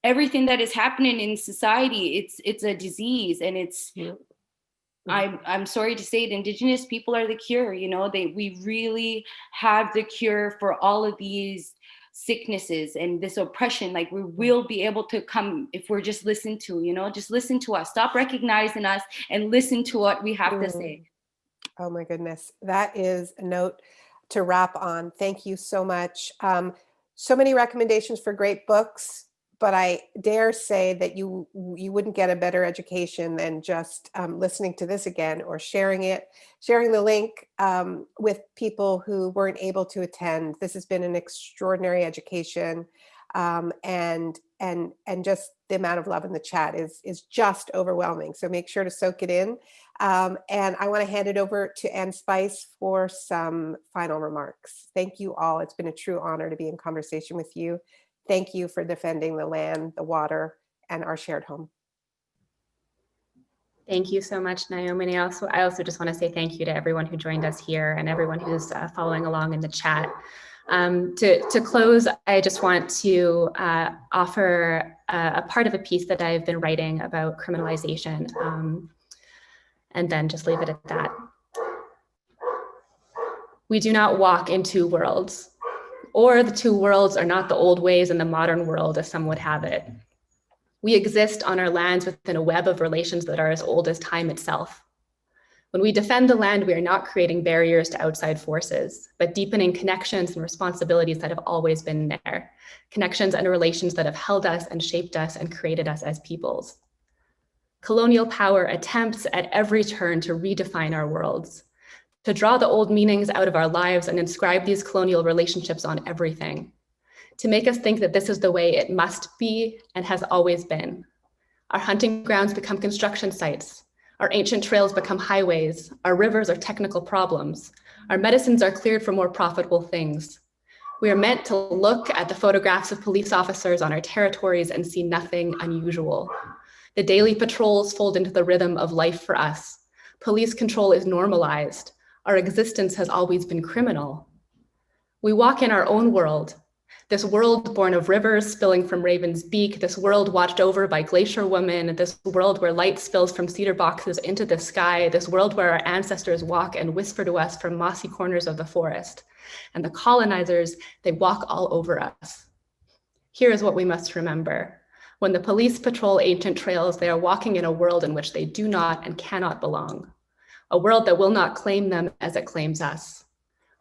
everything that is happening in society, it's a disease, and it's I'm sorry to say it, Indigenous people are the cure. We really have the cure for all of these sicknesses and this oppression. Like, we will be able to come if we're just listened to, just listen to us, stop recognizing us and listen to what we have to say. Oh my goodness. That is a note to wrap on. Thank you so much. So many recommendations for great books, but I dare say that you wouldn't get a better education than just listening to this again, or sharing the link with people who weren't able to attend. This has been an extraordinary education, and just the amount of love in the chat is just overwhelming. So make sure to soak it in. And I want to hand it over to Ann Spice for some final remarks. Thank you all. It's been a true honor to be in conversation with you. Thank you for defending the land, the water, and our shared home. Thank you so much, Naomi. And I also just want to say thank you to everyone who joined us here and everyone who's following along in the chat. To close, I just want to offer a part of a piece that I've been writing about criminalization, and then just leave it at that. We do not walk in two worlds, or the two worlds are not the old ways and the modern world, as some would have it. We exist on our lands within a web of relations that are as old as time itself. When we defend the land, we are not creating barriers to outside forces, but deepening connections and responsibilities that have always been there, connections and relations that have held us and shaped us and created us as peoples. Colonial power attempts at every turn to redefine our worlds, to draw the old meanings out of our lives and inscribe these colonial relationships on everything, to make us think that this is the way it must be and has always been. Our hunting grounds become construction sites. Our ancient trails become highways. Our rivers are technical problems. Our medicines are cleared for more profitable things. We are meant to look at the photographs of police officers on our territories and see nothing unusual. The daily patrols fold into the rhythm of life for us. Police control is normalized. Our existence has always been criminal. We walk in our own world, this world born of rivers spilling from Raven's Beak, this world watched over by Glacier Woman, this world where light spills from cedar boxes into the sky, this world where our ancestors walk and whisper to us from mossy corners of the forest. And the colonizers, they walk all over us. Here is what we must remember. When the police patrol ancient trails, they are walking in a world in which they do not and cannot belong, a world that will not claim them as it claims us.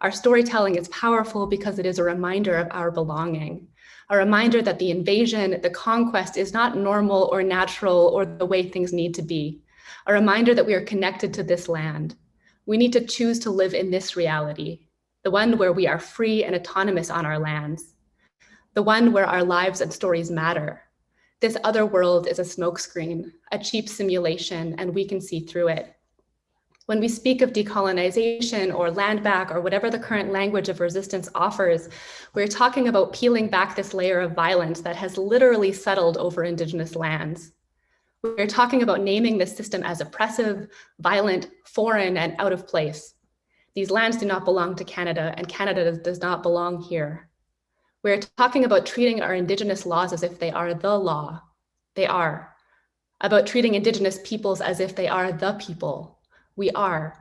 Our storytelling is powerful because it is a reminder of our belonging, a reminder that the invasion, the conquest is not normal or natural or the way things need to be, a reminder that we are connected to this land. We need to choose to live in this reality, the one where we are free and autonomous on our lands, the one where our lives and stories matter. This other world is a smokescreen, a cheap simulation, and we can see through it. When we speak of decolonization or land back or whatever the current language of resistance offers, we're talking about peeling back this layer of violence that has literally settled over Indigenous lands. We're talking about naming this system as oppressive, violent, foreign, and out of place. These lands do not belong to Canada, and Canada does not belong here. We're talking about treating our Indigenous laws as if they are the law. They are. About treating Indigenous peoples as if they are the people. We are.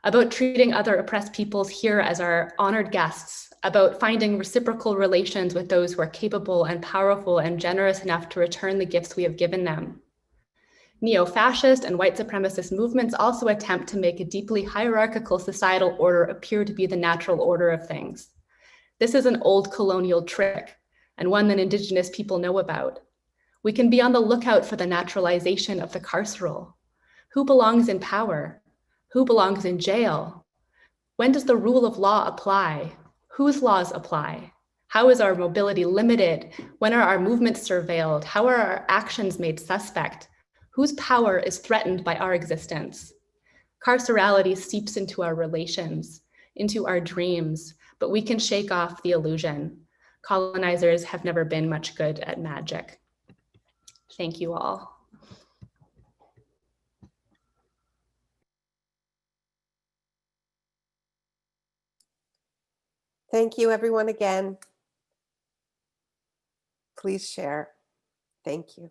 About treating other oppressed peoples here as our honored guests, about finding reciprocal relations with those who are capable and powerful and generous enough to return the gifts we have given them. Neo-fascist and white supremacist movements also attempt to make a deeply hierarchical societal order appear to be the natural order of things. This is an old colonial trick, and one that Indigenous people know about. We can be on the lookout for the naturalization of the carceral. Who belongs in power? Who belongs in jail? When does the rule of law apply? Whose laws apply? How is our mobility limited? When are our movements surveilled? How are our actions made suspect? Whose power is threatened by our existence? Carcerality seeps into our relations, into our dreams, but we can shake off the illusion. Colonizers have never been much good at magic. Thank you all. Thank you, everyone, again. Please share. Thank you.